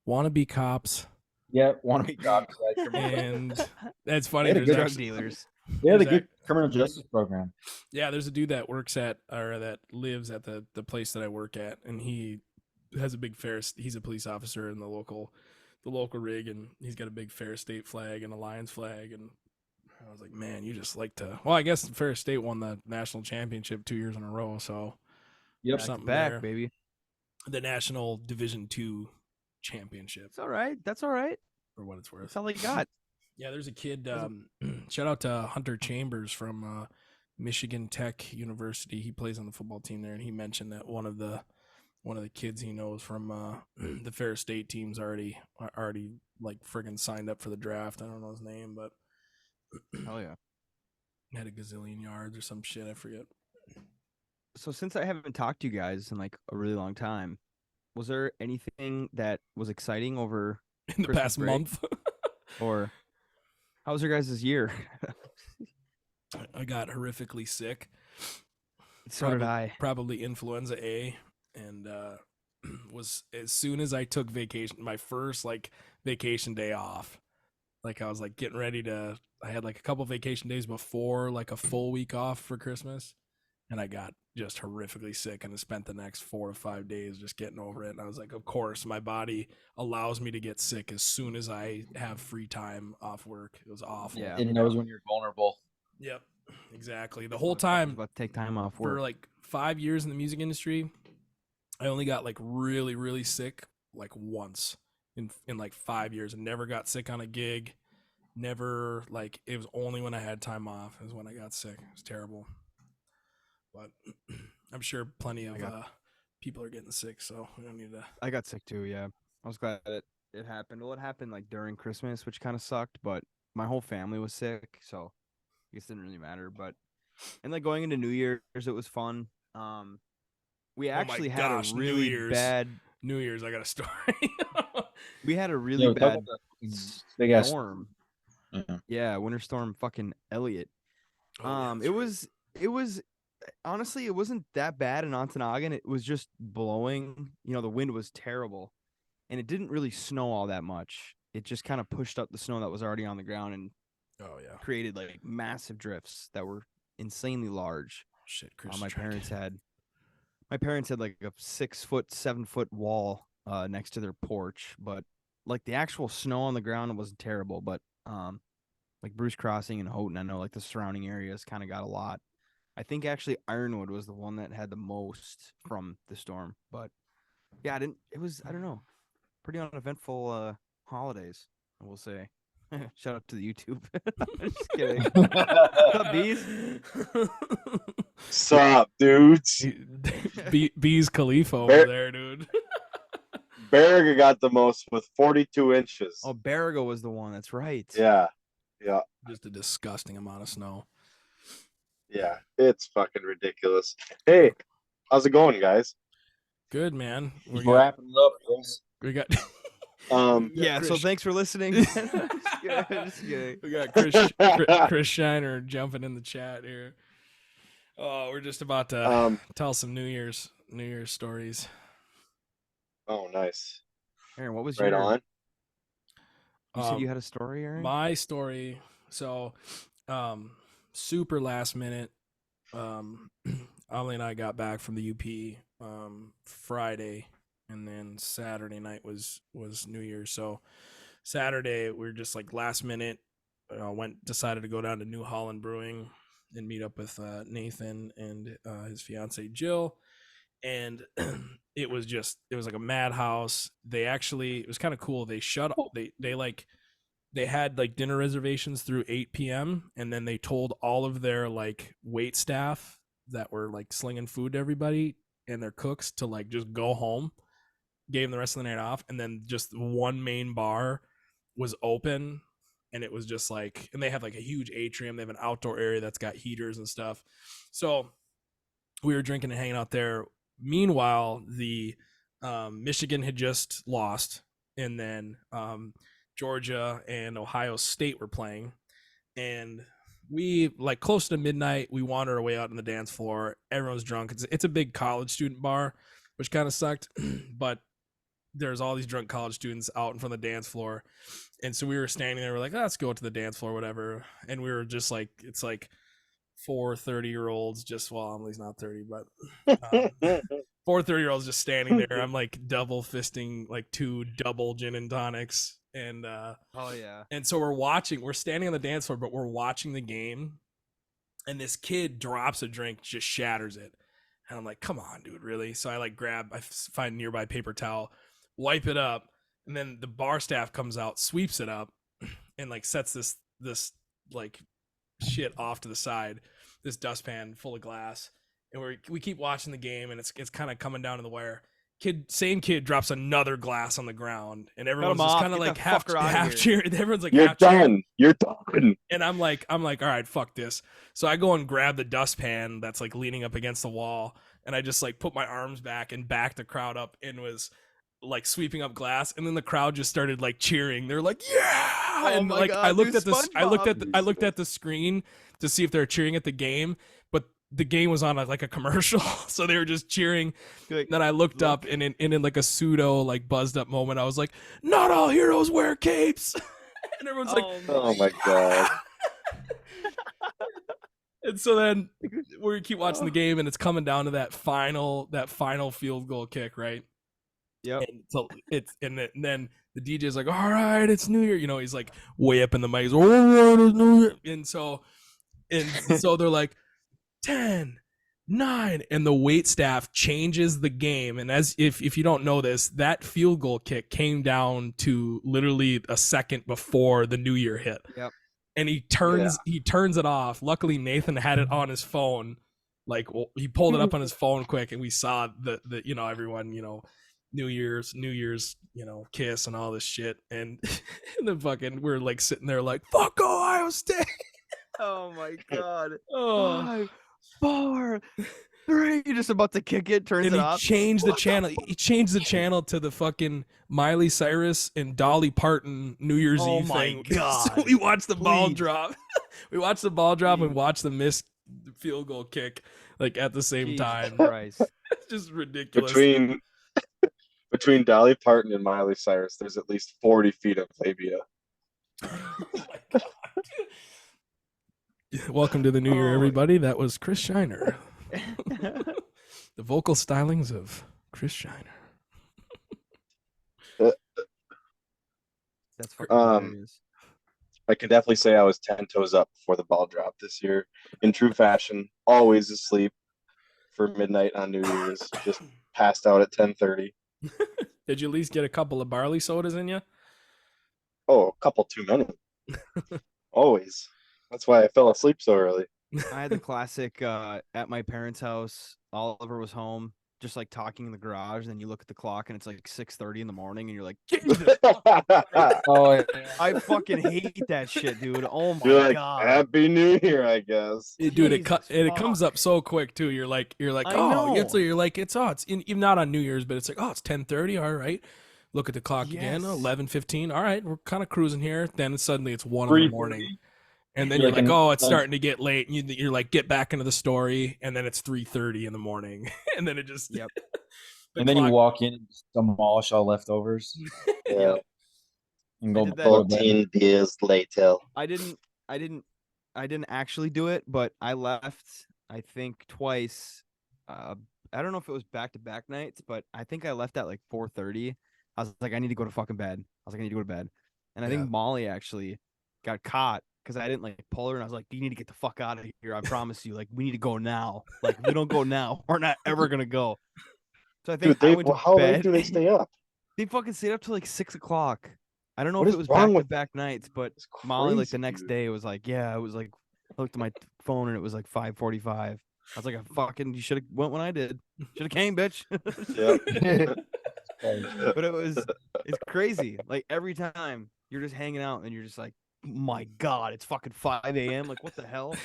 wannabe cops, Yeah, want to be cops. and that's funny. They had a There's good Drug actually, dealers. They had a There's good criminal justice program. yeah, there's a dude that works at or that lives at the place that I work at, and he has a big Ferris. He's a police officer in the local rig, and he's got a big Ferris State flag and a Lions flag, and I was like, man, you just like to. Well, I guess Ferris State won the national championship 2 years in a row, so Yep. there's Back to something back, there. baby. The national Division II championship, It's all right. That's all right. for what it's worth. That's all I got. Yeah, there's a kid. Shout out to Hunter Chambers from Michigan Tech University. He plays on the football team there, and he mentioned that one of the kids he knows from the Ferris State team's already like friggin' signed up for the draft. I don't know his name, but Hell yeah. had a gazillion yards or some shit. I forget. So since I haven't talked to you guys in like a really long time, was there anything that was exciting over In the Christmas past break? month, or how was your guys' year? I got horrifically sick. So did I. Probably influenza A, and was as soon as I took vacation, my first like vacation day off. Like I was like getting ready to. I had like a couple vacation days before, like a full week off for Christmas, and I got just horrifically sick, and I spent the next 4 to 5 days just getting over it. And I was like, of course, my body allows me to get sick as soon as I have free time off work. It was awful. Yeah. It knows when you're vulnerable. Yep. Exactly. The whole I was time about to take time off for work. like 5 years in the music industry, I only got like really, really sick like once. in like 5 years, and never got sick on a gig. Never, like, it was only when I had time off is when I got sick. It was terrible. But I'm sure plenty of people are getting sick, so we don't need to. I got sick too. Yeah, I was glad that it happened. Well, it happened like during Christmas, which kind of sucked. But my whole family was sick, so I guess it didn't really matter. But and like going into New Year's, it was fun. We actually had a really bad New Year's. I got a story. we had a really bad big ass storm. Yeah, winter storm fucking Elliot. Oh, yeah, it was honestly, it wasn't that bad in Ontonagon. It was just blowing. You know, the wind was terrible, and it didn't really snow all that much. It just kind of pushed up the snow that was already on the ground and created like massive drifts that were insanely large. Shit, Chris. My parents had like a 6 foot, 7 foot wall next to their porch, but like the actual snow on the ground wasn't terrible. But like Bruce Crossing and Houghton, I know like the surrounding areas kind of got a lot. I think actually Ironwood was the one that had the most from the storm. But yeah, I don't know, pretty uneventful holidays, I will say. Shout out to the YouTube. Just kidding. What's up, Bees? Sup, dudes? Bees Khalifa over there, dude. Berriga got the most with 42 inches. Oh, Berriga was the one. That's right. Yeah. Just a disgusting amount of snow. Yeah, it's fucking ridiculous. Hey, how's it going, guys? Good, man. We're wrapping it up, boys. We got. Yeah. So thanks for listening. Just kidding. We got Chris Shiner jumping in the chat here. Oh, we're just about to tell some New Year's stories. Oh, nice. Aaron, what was right your? on? You said you had a story, Aaron? My story. So, super last minute. Ollie and I got back from the UP Friday, and then Saturday night was New Year's. So Saturday we were just like last minute. Decided to go down to New Holland Brewing and meet up with Nathan and his fiance Jill. And it was like a madhouse. It was kind of cool. They they had like dinner reservations through 8 p.m. and then they told all of their like wait staff that were like slinging food to everybody and their cooks to like just go home, gave them the rest of the night off, and then just one main bar was open, and it was just like, and they have like a huge atrium. They have an outdoor area that's got heaters and stuff. So we were drinking and hanging out there. Meanwhile, the Michigan had just lost, and then Georgia and Ohio State were playing, and we like close to midnight we wander our way out on the dance floor. Everyone's drunk. It's a big college student bar, which kind of sucked. But there's all these drunk college students out in front of the dance floor, and so we were standing there. We're like, let's go to the dance floor, whatever. And we were just like, it's like 4 30-year-olds just, well, Emily's not 30, but 4 30-year-olds just standing there. I'm like double fisting like 2 double gin and tonics. And oh yeah. And so we're standing on the dance floor, but we're watching the game, and this kid drops a drink, just shatters it. And I'm like, come on, dude, really? So I find a nearby paper towel, wipe it up, and then the bar staff comes out, sweeps it up, and like sets this like shit off to the side, this dustpan full of glass. And we keep watching the game, and it's kind of coming down to the wire. Same kid drops another glass on the ground, and everyone's just kind of like half cheering. Everyone's like, you're done. You're done. And I'm like, all right, fuck this. So I go and grab the dustpan that's like leaning up against the wall, and I just like put my arms back and backed the crowd up and was like sweeping up glass. And then the crowd just started like cheering. They're like, yeah. And like, God, I looked at the screen to see if they're cheering at the game, but the game was on like a commercial, so they were just cheering. Like, then I looked up, and in like a pseudo like buzzed up moment, I was like, "Not all heroes wear capes," and everyone's like, "Oh my God!" And so then we keep watching the game, and it's coming down to that final field goal kick, right? Yep. And so and then the DJ's like, "All right, it's New Year," he's like way up in the mic, he's, "All right, it's New Year," and so they're like, 10, 9, and the wait staff changes the game. And as if you don't know this, that field goal kick came down to literally a second before the New Year hit. Yep. And he turns it off. Luckily Nathan had it on his phone. Like, well, he pulled it up on his phone quick, and we saw the everyone, New Year's, kiss and all this shit. And the fucking we're like sitting there like, fuck Ohio State. Oh my god. Oh. 5, 4, 3. You're just about to kick it, turns And it he off. changed the What channel. He changed the channel to the fucking Miley Cyrus and Dolly Parton New Year's Oh Eve my thing. God. So we watched the ball Please. drop. We watched the ball drop and watched the missed field goal kick like at the same Jesus time. Christ. It's just ridiculous. Between Dolly Parton and Miley Cyrus, there's at least 40 feet of labia. Oh my God. Welcome to the New Year, Oh. everybody. That was Chris Shiner. The vocal stylings of Chris Shiner. That's fucking hilarious. I can definitely say I was 10 toes up before the ball dropped this year. In true fashion, always asleep for midnight on New Year's. Just passed out at 10:30. Did you at least get a couple of barley sodas in you? Oh, a couple too many. Always. That's why I fell asleep so early. I had the classic at my parents' house. Oliver was home, just like talking in the garage. And then you look at the clock and it's like 6:30 in the morning, and you're like, Jesus. Oh, yeah. I fucking hate that shit, dude. Oh my You're like, god. Happy New Year, I guess. Dude, Jesus it comes fuck. up so quick too. You're like, I oh, know. it's even not on New Year's, but it's like, oh, it's 10:30. All right, look at the clock again. Yes. 11:15. All right, we're kind of cruising here. Then suddenly it's 1 in the morning, and then you're You're like, like, oh, it's starting to get late. And you're like, get back into the story, and then it's 3:30 in the morning, and then it just Yep. the And then you clock- walk in and just demolish all leftovers Yeah. and go did that. go to bed. 14 days later. I didn't actually do it, but I left, I think, twice. I don't know if it was back-to-back nights, but I think I left at like 4:30. I was like, I need to go to fucking bed. I was like, I need to go to bed. And I Yeah. think Molly actually got caught because I didn't like pull her, and I was like, you need to get the fuck out of here. I promise you. Like, we need to go now. Like, if we don't go now, we're not ever gonna go. So I think Dude, I went to how late bed. do they stay up? They fucking stayed up till like 6 o'clock. I don't know What if is it was wrong with back-to-back nights, but It's Molly, like, the crazy, next dude. day was like, yeah, it was like, I looked at my phone and it was like 5:45. I was like, you should have went when I did. Should have came, bitch. Yep. But it's crazy. Like, every time you're just hanging out and you're just like, my God, it's fucking 5 a.m. Like, what the hell?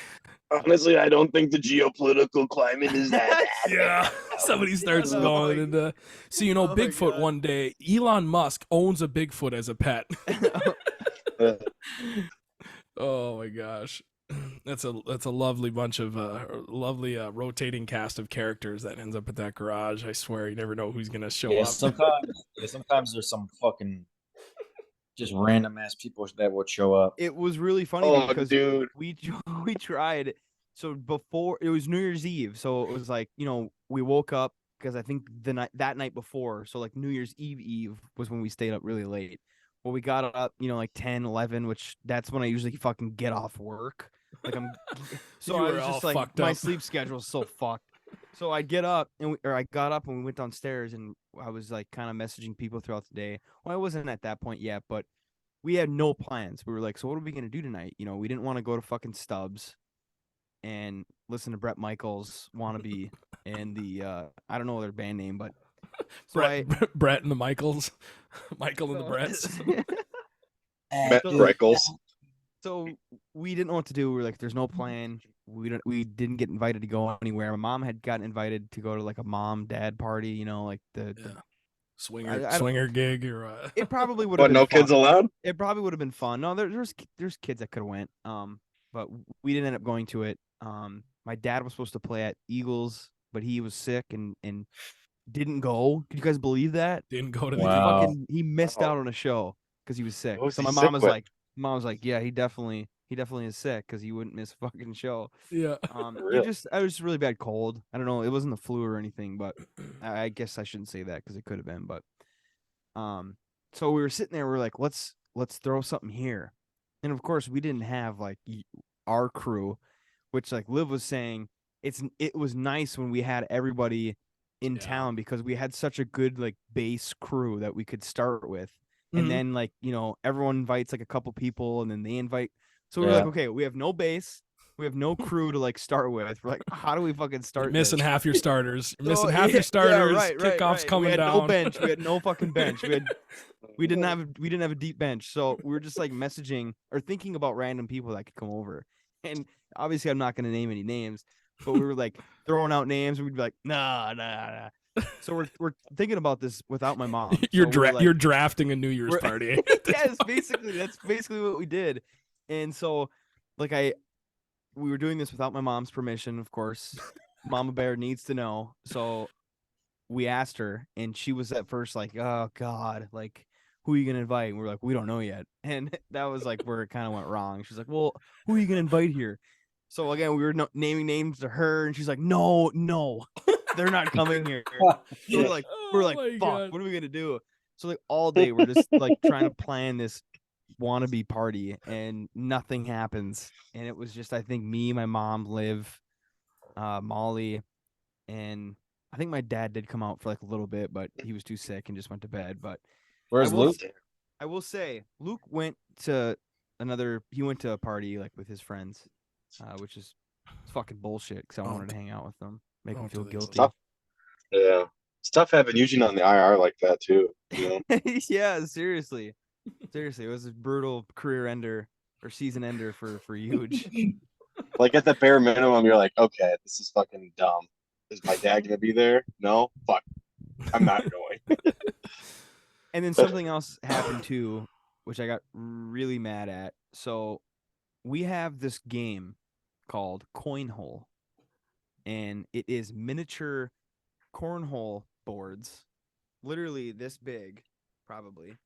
Honestly, I don't think the geopolitical climate is that bad. Yeah, somebody starts no, going like- into. So Oh my Bigfoot God. one day. Elon Musk owns a Bigfoot as a pet. Oh my gosh, that's a lovely bunch of lovely rotating cast of characters that ends up at that garage. I swear, you never know who's gonna show Yeah, up. sometimes there's some fucking just random ass people that would show up. It was really funny Oh, because dude. we tried. So before it was New Year's Eve, so it was like, we woke up because I think that night before, so like New Year's Eve was when we stayed up really late. Well, we got up, like 10, 11, which that's when I usually fucking get off work. Like so You I were was all just like, fucked my up. sleep schedule is so fucked. So I get up I got up and we went downstairs, and I was like kind of messaging people throughout the day. Well, I wasn't at that point yet, but we had no plans. We were like, so what are we gonna do tonight? We didn't want to go to fucking Stubbs and listen to Brett Michaels wannabe and the I don't know their band name, but so Brett and the Michaels, Michael and the Bretts. Matt So- Reckles. So we didn't know what to do. We were like, there's no plan. We didn't get invited to go anywhere. My mom had gotten invited to go to like a mom-dad party, like the Yeah. I don't- Swinger gig or it probably would have What, been no fun. kids allowed? It probably would have been fun. No, there's kids that could have went. But we didn't end up going to it. My dad was supposed to play at Eagles, but he was sick and didn't go. Could you guys believe that? didn't go to the Wow. He missed Wow. out on a show because he was sick. What was So he my sick with? mom was like, yeah, he definitely is sick because he wouldn't miss a fucking show. Yeah. Really? I was just really bad cold. I don't know. It wasn't the flu or anything, but I guess I shouldn't say that because it could have been. But so we were sitting there. We're like, let's throw something here, and of course we didn't have like our crew, which like Liv was saying, it was nice when we had everybody in Yeah. town because we had such a good like base crew that we could start with. And Mhm. then like, everyone invites like a couple people and then they invite. So we're like, Yeah. okay, we have no base. We have no crew to like start with. We're like, how do we fucking start You're missing this? half your starters. You're So, missing half yeah, your starters. right. Kickoff's coming We had down. no bench. We had no fucking bench. We didn't have a deep bench. So we were just like messaging or thinking about random people that could come over. And obviously I'm not going to name any names, but we were like throwing out names. And we'd be like, nah. So we're thinking about this without my mom. You're So we're like, you're drafting a New Year's we're- party. yes, that's basically what we did. And so like we were doing this without my mom's permission, of course. Mama Bear needs to know. So we asked her, and she was at first like, oh God, like, who are you gonna invite? And we are like, we don't know yet. And that was like where it kind of went wrong. She's like, well, who are you gonna invite here? So again, we were naming names to her, and she's like, no, they're not coming here. So we're like, my fuck, God. what are we gonna do? So like all day we're just like trying to plan this wannabe party, and nothing happens. And it was just, I think, me, my mom, Liv, Molly, and I think my dad did come out for like a little bit, but he was too sick and just went to bed. But Where's I will Luke? I will say Luke went to he went to a party like with his friends, which is fucking bullshit because I wanted to hang out with them, make them Don't feel do this. guilty. Tough. Yeah, it's tough having Eugene on the IR like that too. Yeah, seriously, it was a brutal career ender or season ender for Huge. Like at the bare minimum, you're like, okay, this is fucking dumb. Is my dad gonna be there? No, fuck, I'm not going. And then something else happened too, which I got really mad at. So we have this game called Coinhole, and it is miniature cornhole boards, literally this big, probably.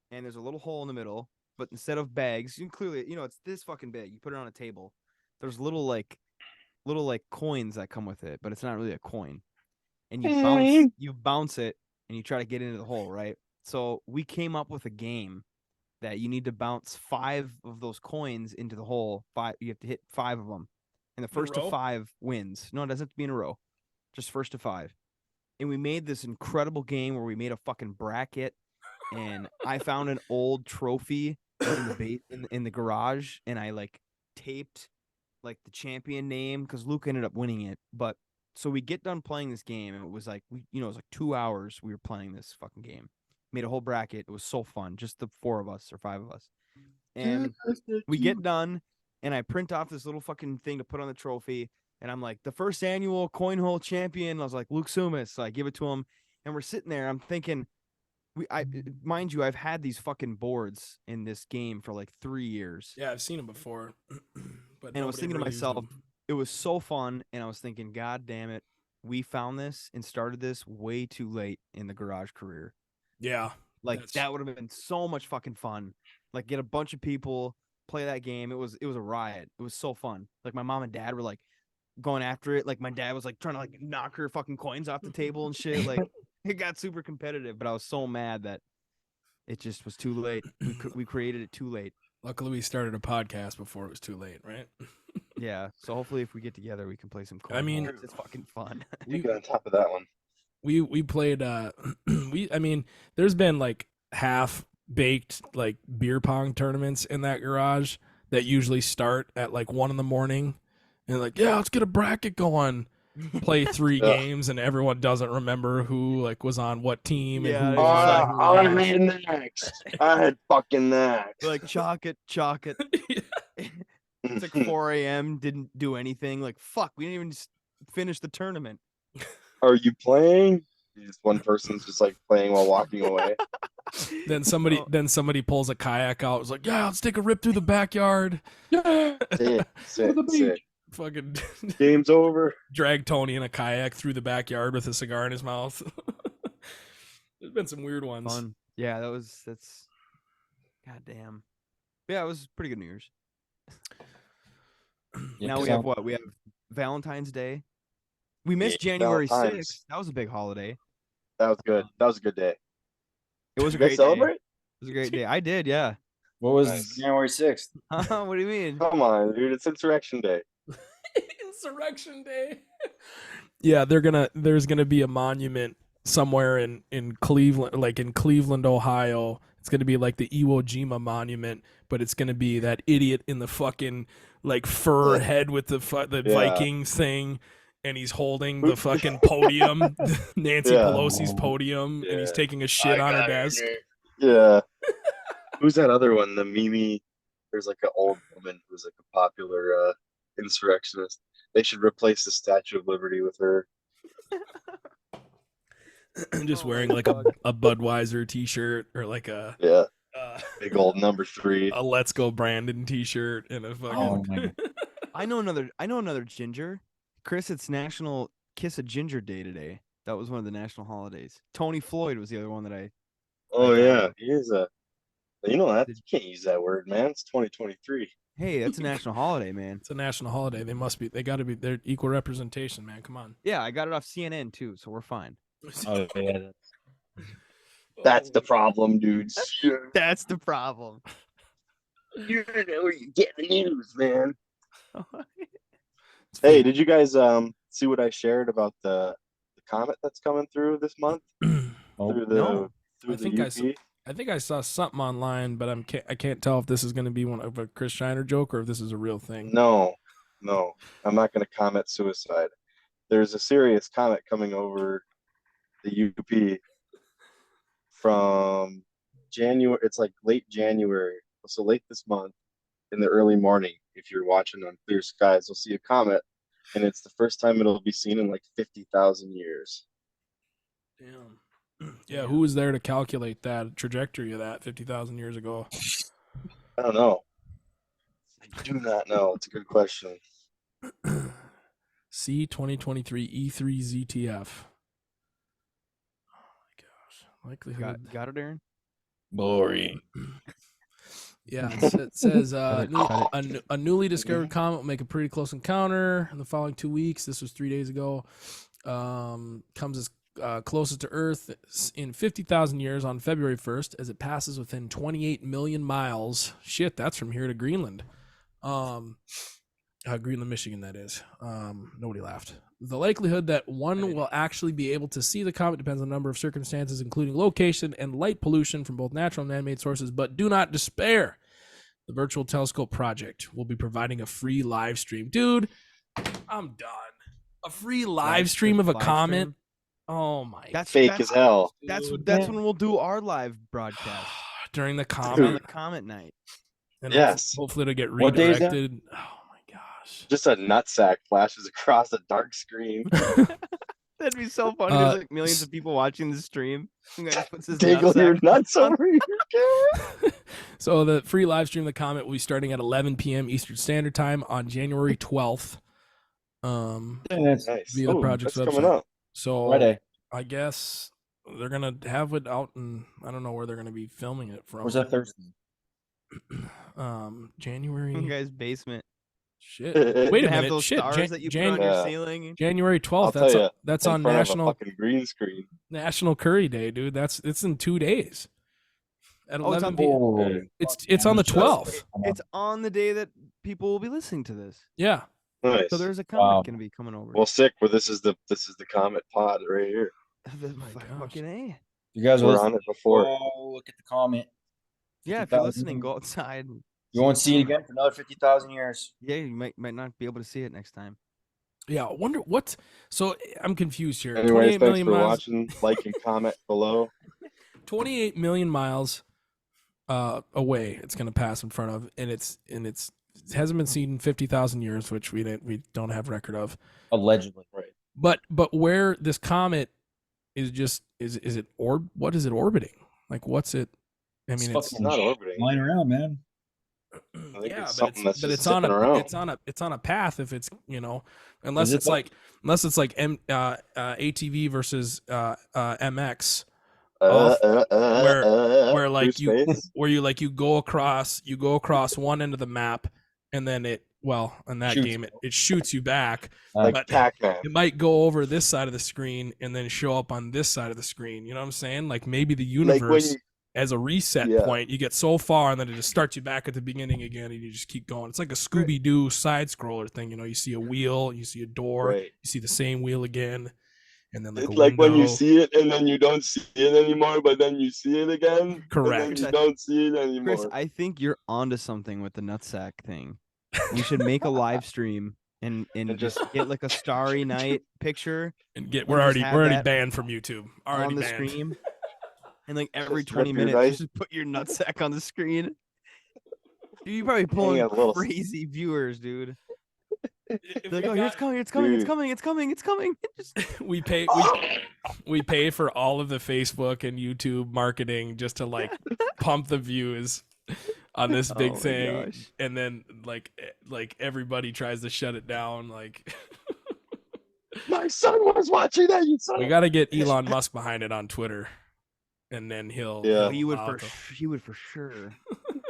And there's a little hole in the middle, but instead of bags, you can clearly, it's this fucking big. You put it on a table. There's little coins that come with it, but it's not really a coin. And you bounce it, and you try to get into the hole, right? So we came up with a game that you need to bounce 5 of those coins into the hole. You have to hit 5 of them, and the first to row? 5 wins. No, it doesn't have to be in a row, just first to 5. And we made this incredible game where we made a fucking bracket, and I found an old trophy in the garage, and I like taped like the champion name because Luke ended up winning it. But so we get done playing this game, and it was like it was like 2 hours we were playing this fucking game. Made a whole bracket. It was so fun, just the 4 of us or 5 of us. And we get done, and I print off this little fucking thing to put on the trophy, and I'm like, the first annual Coinhole champion. I was like, Luke Sumas. So I give it to him, and we're sitting there. I'm thinking, mind you, I've had these fucking boards in this game for like 3 years. Yeah, I've seen them before. But And I was nobody thinking to ever used myself, them. it was so fun, and I was thinking, God damn it, we found this and started this way too late in the garage career. Yeah. Like That's- that would have been so much fucking fun. Like get a bunch of people, play that game. It was a riot. It was so fun. Like my mom and dad were like going after it. Like my dad was like trying to like knock her fucking coins off the table and shit. Like it got super competitive, but I was so mad that it just was too late. We created it too late. Luckily, we started a podcast before it was too late, right? Yeah. So hopefully, if we get together, we can play some. I mean, cornhole. It's fucking fun. You get on top of that one. We played there's been like half baked like beer pong tournaments in that garage that usually start at like 1 a.m. and like, yeah, let's get a bracket going, play 3 games, and everyone doesn't remember who like was on what team and Yeah, who it's was just on like, who I had next. I had fucking next. Like chalk it. It's like 4 a.m. Didn't do anything. Like fuck, we didn't even finish the tournament. Are you playing? Just one person's just like playing while walking away. Then somebody pulls a kayak out. It's like, yeah, let's take a rip through the backyard. Yeah, Sick. fucking Game's over. drag Tony in a kayak through the backyard with a cigar in his mouth. There's been some weird ones. Fun. Yeah, that's goddamn. Yeah, it was pretty good New Year's. Now we have what? We have Valentine's Day. We missed Yeah, January Valentine's. 6th. That was a big holiday. That was good. That was a good day. It was a You guys great day. celebrate? It was a great day. I did, yeah. What was Nice. January 6th? What do you mean? Come on, dude. It's Insurrection Day. Insurrection Day. Yeah, there's gonna be a monument somewhere in Cleveland, like in Cleveland, Ohio. It's gonna be like the Iwo Jima monument, but it's gonna be that idiot in the fucking like fur head with the Yeah. Vikings thing, and he's holding the fucking podium, Nancy Yeah. Pelosi's podium, and he's Yeah. taking a shit on her desk. Yeah. Who's that other one? The Mimi. There's like an old woman who's like a popular insurrectionist. They should replace the Statue of Liberty with her. Just Oh wearing my like God. a Budweiser t-shirt or like a Yeah. uh, Big old number 3. a Let's Go Brandon t-shirt and a fucking. Oh my God. I know another ginger. Chris, it's National Kiss a Ginger Day today. That was one of the national holidays. Tony Floyd was the other one that I. Oh I thought yeah, of. he is a. You know that you can't use that word, man. It's 2023. Hey, that's a national holiday, man. It's a national holiday. They got to be. They're equal representation, man. Come on. Yeah, I got it off CNN too, so we're fine. Oh yeah. That's the problem, dudes. That's the problem. You don't know where you get the news, man. Hey, did you guys see what I shared about the comet that's coming through this month through the No. through I the think I UP? saw- I think I saw something online, but I can't tell if this is going to be one of a Chris Shiner joke or if this is a real thing. No, I'm not going to comment suicide. There's a serious comet coming over the UP from January. It's like late January, so late this month in the early morning. If you're watching on clear skies, you'll see a comet, and it's the first time it'll be seen in like 50,000 years. Damn. Yeah, who was there to calculate that trajectory of that 50,000 years ago? I don't know. I do not know. It's a good question. C 2023 E3 ZTF. Oh my gosh. Likelihood. Got it, Aaron? Boring. Yeah, it says Cut it. a newly discovered comet will make a pretty close encounter in the following 2 weeks. This was 3 days ago. Comes as closest to Earth in 50,000 years on February 1st as it passes within 28 million miles. Shit, that's from here to Greenland. Greenland, Michigan, that is. Nobody laughed. The likelihood that one will actually be able to see the comet depends on a number of circumstances, including location and light pollution from both natural and man-made sources, but do not despair. The Virtual Telescope Project will be providing a free live stream. Dude, I'm done. A free live stream of a comet? stream? Oh my That's Fake that's, as hell. That's dude. that's when we'll do our live broadcast During the on comet. the comet night. And Yes. hopefully it'll get What day is that? redirected. Oh my gosh. Just a nutsack flashes across a dark screen. That'd be so funny. There's like millions of people watching the stream. Some guy just puts his Diggle your nutsack nuts on. over here. So the free live stream of the comet will be starting at 11 p.m. Eastern Standard Time on January 12th. That's Nice. Via the Oh, project's that's coming website. up. So Friday. I guess they're gonna have it out, and I don't know where they're gonna be filming it from. Was that Thursday? January. Some guy's basement. Shit. Wait a Have minute. those Shit. stars that you put on your Yeah. ceiling. January 12th. I'll tell ya, That's in on front of a National fucking green screen. National Curry Day, dude. It's in 2 days. At Oh, it's 11 on- p.m. Oh, It's on the 12th. It's on the day that people will be listening to this. Yeah. Nice. So there's a comet Wow. gonna be coming over. Well, sick. Well, this is the comet pod right here. my gosh. Fucking A. you guys We're will on it before. Oh, look at the comment. Yeah, if you're 50,000. listening, go outside. You won't see it again for another 50,000 years. Yeah, you might not be able to see it next time. Yeah. I wonder what. So I'm confused here. Anyways, 28 thanks million for miles. watching. Like and comment below. 28 million miles away. It's going to pass in front of, and it hasn't been seen in 50,000 years, which we don't have record of. Allegedly. Right. But where this comet is it what is it orbiting? Like what's it? I mean, It's It's not orbiting. Flying around, man. I think yeah, it's but something that's just it's on zipping around. it's on a path if it's unless Is it it's like ATV versus MX where like through space? you go across one end of the map and then in that Shoots. game it shoots you back. like but- Pac-Man. It might go over this side of the screen and then show up on this side of the screen. You know what I'm saying? Like maybe the universe. as a reset Yeah. point. You get so far, and then it just starts you back at the beginning again, and you just keep going. It's like a Scooby-Doo side scroller thing. You know, you see a wheel, you see a door, Right. you see the same wheel again, and then like It's a like when you window. see it and then you don't see it anymore, but then you see it again. And Correct. then you don't see it anymore. Chris, I think you're onto something with the nutsack thing. We should make a live stream and just get like a starry night picture And get and we're just already have we're already that banned from YouTube. Already on the banned. screen. And like every Just 20 rip your minutes, you dice. just put your nutsack on the screen. Dude, you're probably Hang pulling a little- crazy viewers, dude. If They're like, we oh, here it's got- coming, it's coming, it's Dude. coming, it's coming, it's coming. Just we pay we pay for all of the Facebook and YouTube marketing just to like pump the views on this Oh big my thing, gosh. and then like everybody tries to shut it down. Like My son was watching that. You son. we got to get Elon Musk behind it on Twitter, and then he'll Yeah. he would allow for it to- he would for sure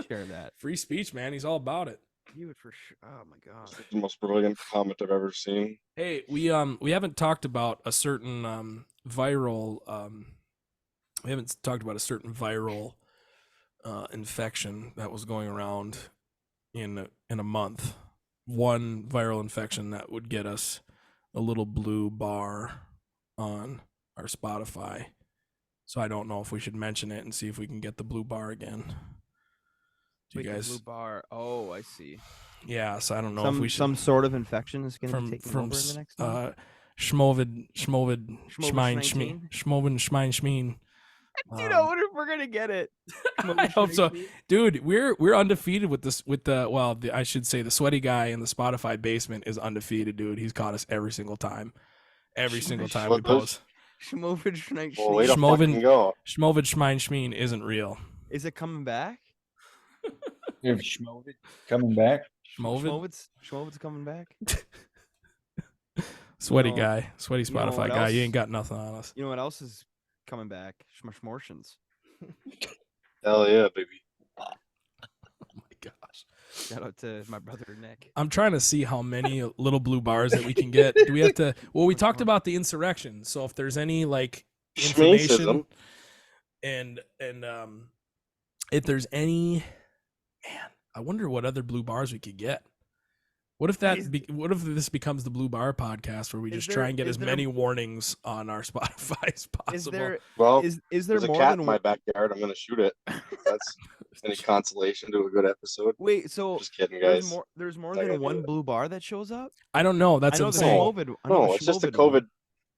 share that. free speech, man. He's all about it. He would for sure. Oh my gosh. It's the most brilliant comment I've ever seen. Hey, we haven't talked about a certain viral we haven't talked about a certain viral infection that was going around in a month. One viral infection that would get us a little blue bar on our Spotify. So I don't know if we should mention it and see if we can get the blue bar again. Do Wait, you the guys? blue bar. Oh, I see. Yeah, so I don't know if we should Some sort of infection is going to be from taken from over in the next month. Schmovid Schmovid Schmein Schmovid Schmeen Schmovid Schmein Schmeen. Dude, I wonder if we're gonna get it. I hope so, dude. We're undefeated with this. With I should say the sweaty guy in the Spotify basement is undefeated, dude. He's caught us every single time. Every single time we What those- post. Schmovid Schneid Well, way to Schmoven- fucking go. Schmovid Schmein Schmeen isn't real. Is it coming back? If Schmovid coming back. Schmovid, Schmovid's coming back. sweaty know- guy, sweaty you know Spotify what guy. You else? ain't got nothing on us. You know what else is coming back? Schmortions. Hell yeah, baby. Oh my gosh. Shout out to my brother Nick. I'm trying to see how many little blue bars that we can get. Do we have to? Well, we talked about the insurrection. So if there's any like information, Schmacism. and if there's any, man, I wonder what other blue bars we could get. What if what if this becomes the Blue Bar podcast where we Is just try there- and get is as there- many warnings on our Spotify as Is possible? there Well, is there there's a more cat than in my one? backyard. I'm gonna shoot it. That's any consolation to a good episode. Wait, so Just kidding, there's guys. there's more Not than gonna do one it. blue bar that shows up? I don't know. That's I know what I'm the saying. Schmovid. I know No, the it's just a Schmovid one. COVID.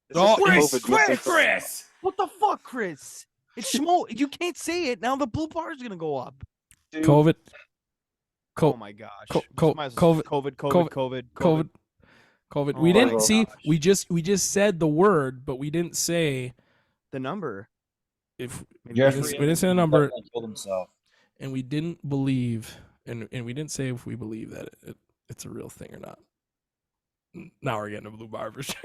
It's Oh, just a Chris, COVID Chris, misinformation. Chris. What the fuck, Chris? It's Schmo. You can't say it now. The blue bar is gonna go up. Dude, COVID. Oh my gosh. COVID, COVID. Oh We my didn't see. gosh. We just said the word, but we didn't say The number. if Maybe Jeffrey we didn't say the number, killed himself. and we didn't believe, and we didn't say if we believe that it's a real thing or not. Now we're getting a blue bar for sure.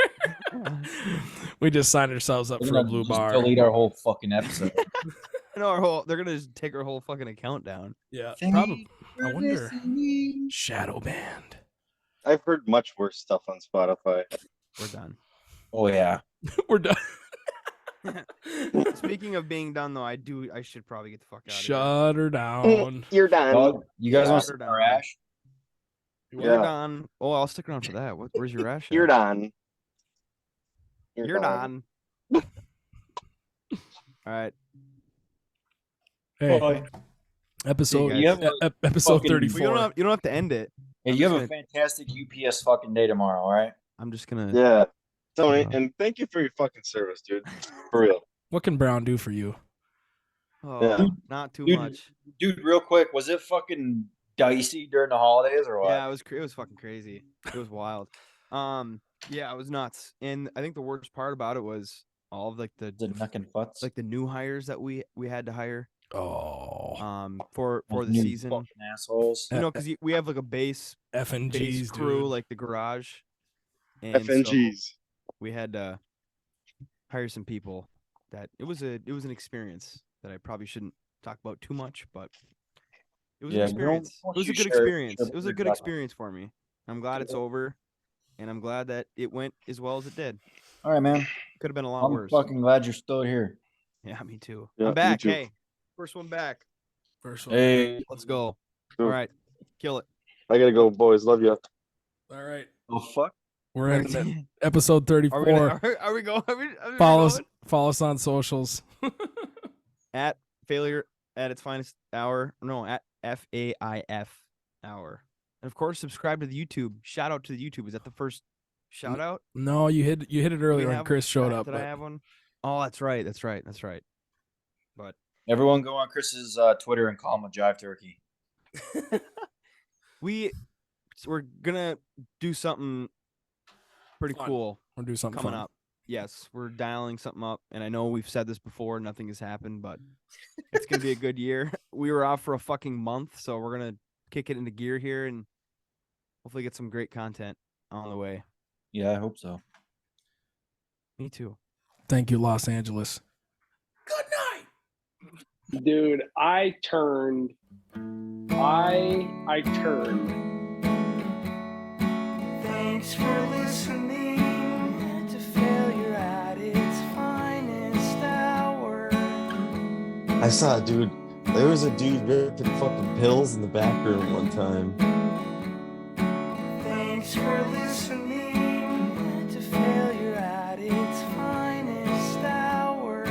We just signed ourselves up We're for a gonna blue just bar. delete our whole fucking episode. They're gonna just take our whole fucking account down. Yeah, Thank probably. I for wonder. listening. Shadow band. I've heard much worse stuff on Spotify. We're done. Oh yeah. We're done. Speaking of being done, though, I should probably get the fuck out of here. Shut her down. You're done. Dog, you guys want Water some more down. ash? You're Yeah. done. Oh, I'll stick around for that. Where's your rash? You're at? done. You're done. All right. Hey, Boy. episode guys. You have a episode fucking- Well, 34. you don't have to end it. Hey, I'm you have just a fantastic UPS fucking day tomorrow, all right? I'm just gonna. Yeah. Tony, and thank you for your fucking service, dude. For real. What can Brown do for you? Oh, Yeah. not too Dude, much. Dude, real quick, was it fucking dicey during the holidays or what? Yeah, it was fucking crazy. It was wild. Yeah, it was nuts. And I think the worst part about it was all of like The neck and butts. the new hires that we had to hire Oh, for the You season. fucking assholes. You know, because we have like a base FNGs, crew, dude. like the garage. And so FNGs. we had to hire some people that it was an experience that I probably shouldn't talk about too much, but it was Yeah, an don't- experience. don't It was a you good share- experience. share It was a your good gut. experience for me. I'm glad it's over, and I'm glad that it went as well as it did. All right, man. Could have been a lot I'm worse. fucking glad you're still here. Yeah, me too. Yeah, me I'm back. too. Hey, First one back. First one. Hey, Let's go. Cool. All right. Kill it. I gotta go, boys. Love you. All right. oh fuck. We're ending it. Episode 34. Are we going? Are we follow going? us on socials. At failure at its finest hour. No, at FAIF hour. And of course, subscribe to the YouTube. Shout out to the YouTube. Is that the first shout out? No, you hit it earlier when Chris showed up. Did I have one? Oh, that's right. That's right. That's right. But Everyone go on Chris's Twitter and call him a jive turkey. we're gonna do something pretty Fun. cool We'll do something coming fun. up. Yes, we're dialing something up, and I know we've said this before. Nothing has happened, but it's gonna be a good year. We were off for a fucking month, so we're gonna kick it into gear here and hopefully get some great content on the way. Yeah, I hope so. Me too. Thank you, Los Angeles. Good night. Dude, I turned. Thanks for listening to failure at its finest hour. I saw a dude. There was a dude ripping fucking pills in the back room one time. Thanks for listening to failure at its finest hour.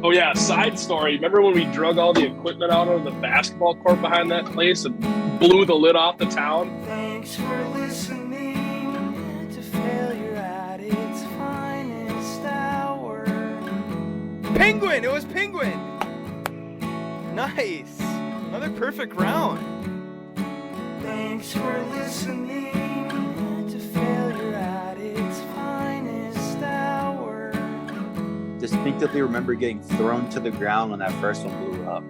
Oh yeah, side story. Remember when we drug all the equipment out of the basketball court behind that place and blew the lid off the town? Thanks for listening to failure at its finest hour. Penguin! It was Penguin! Nice! Another perfect round. Thanks for listening to failure at its finest hour. Distinctly remember getting thrown to the ground when that first one blew up.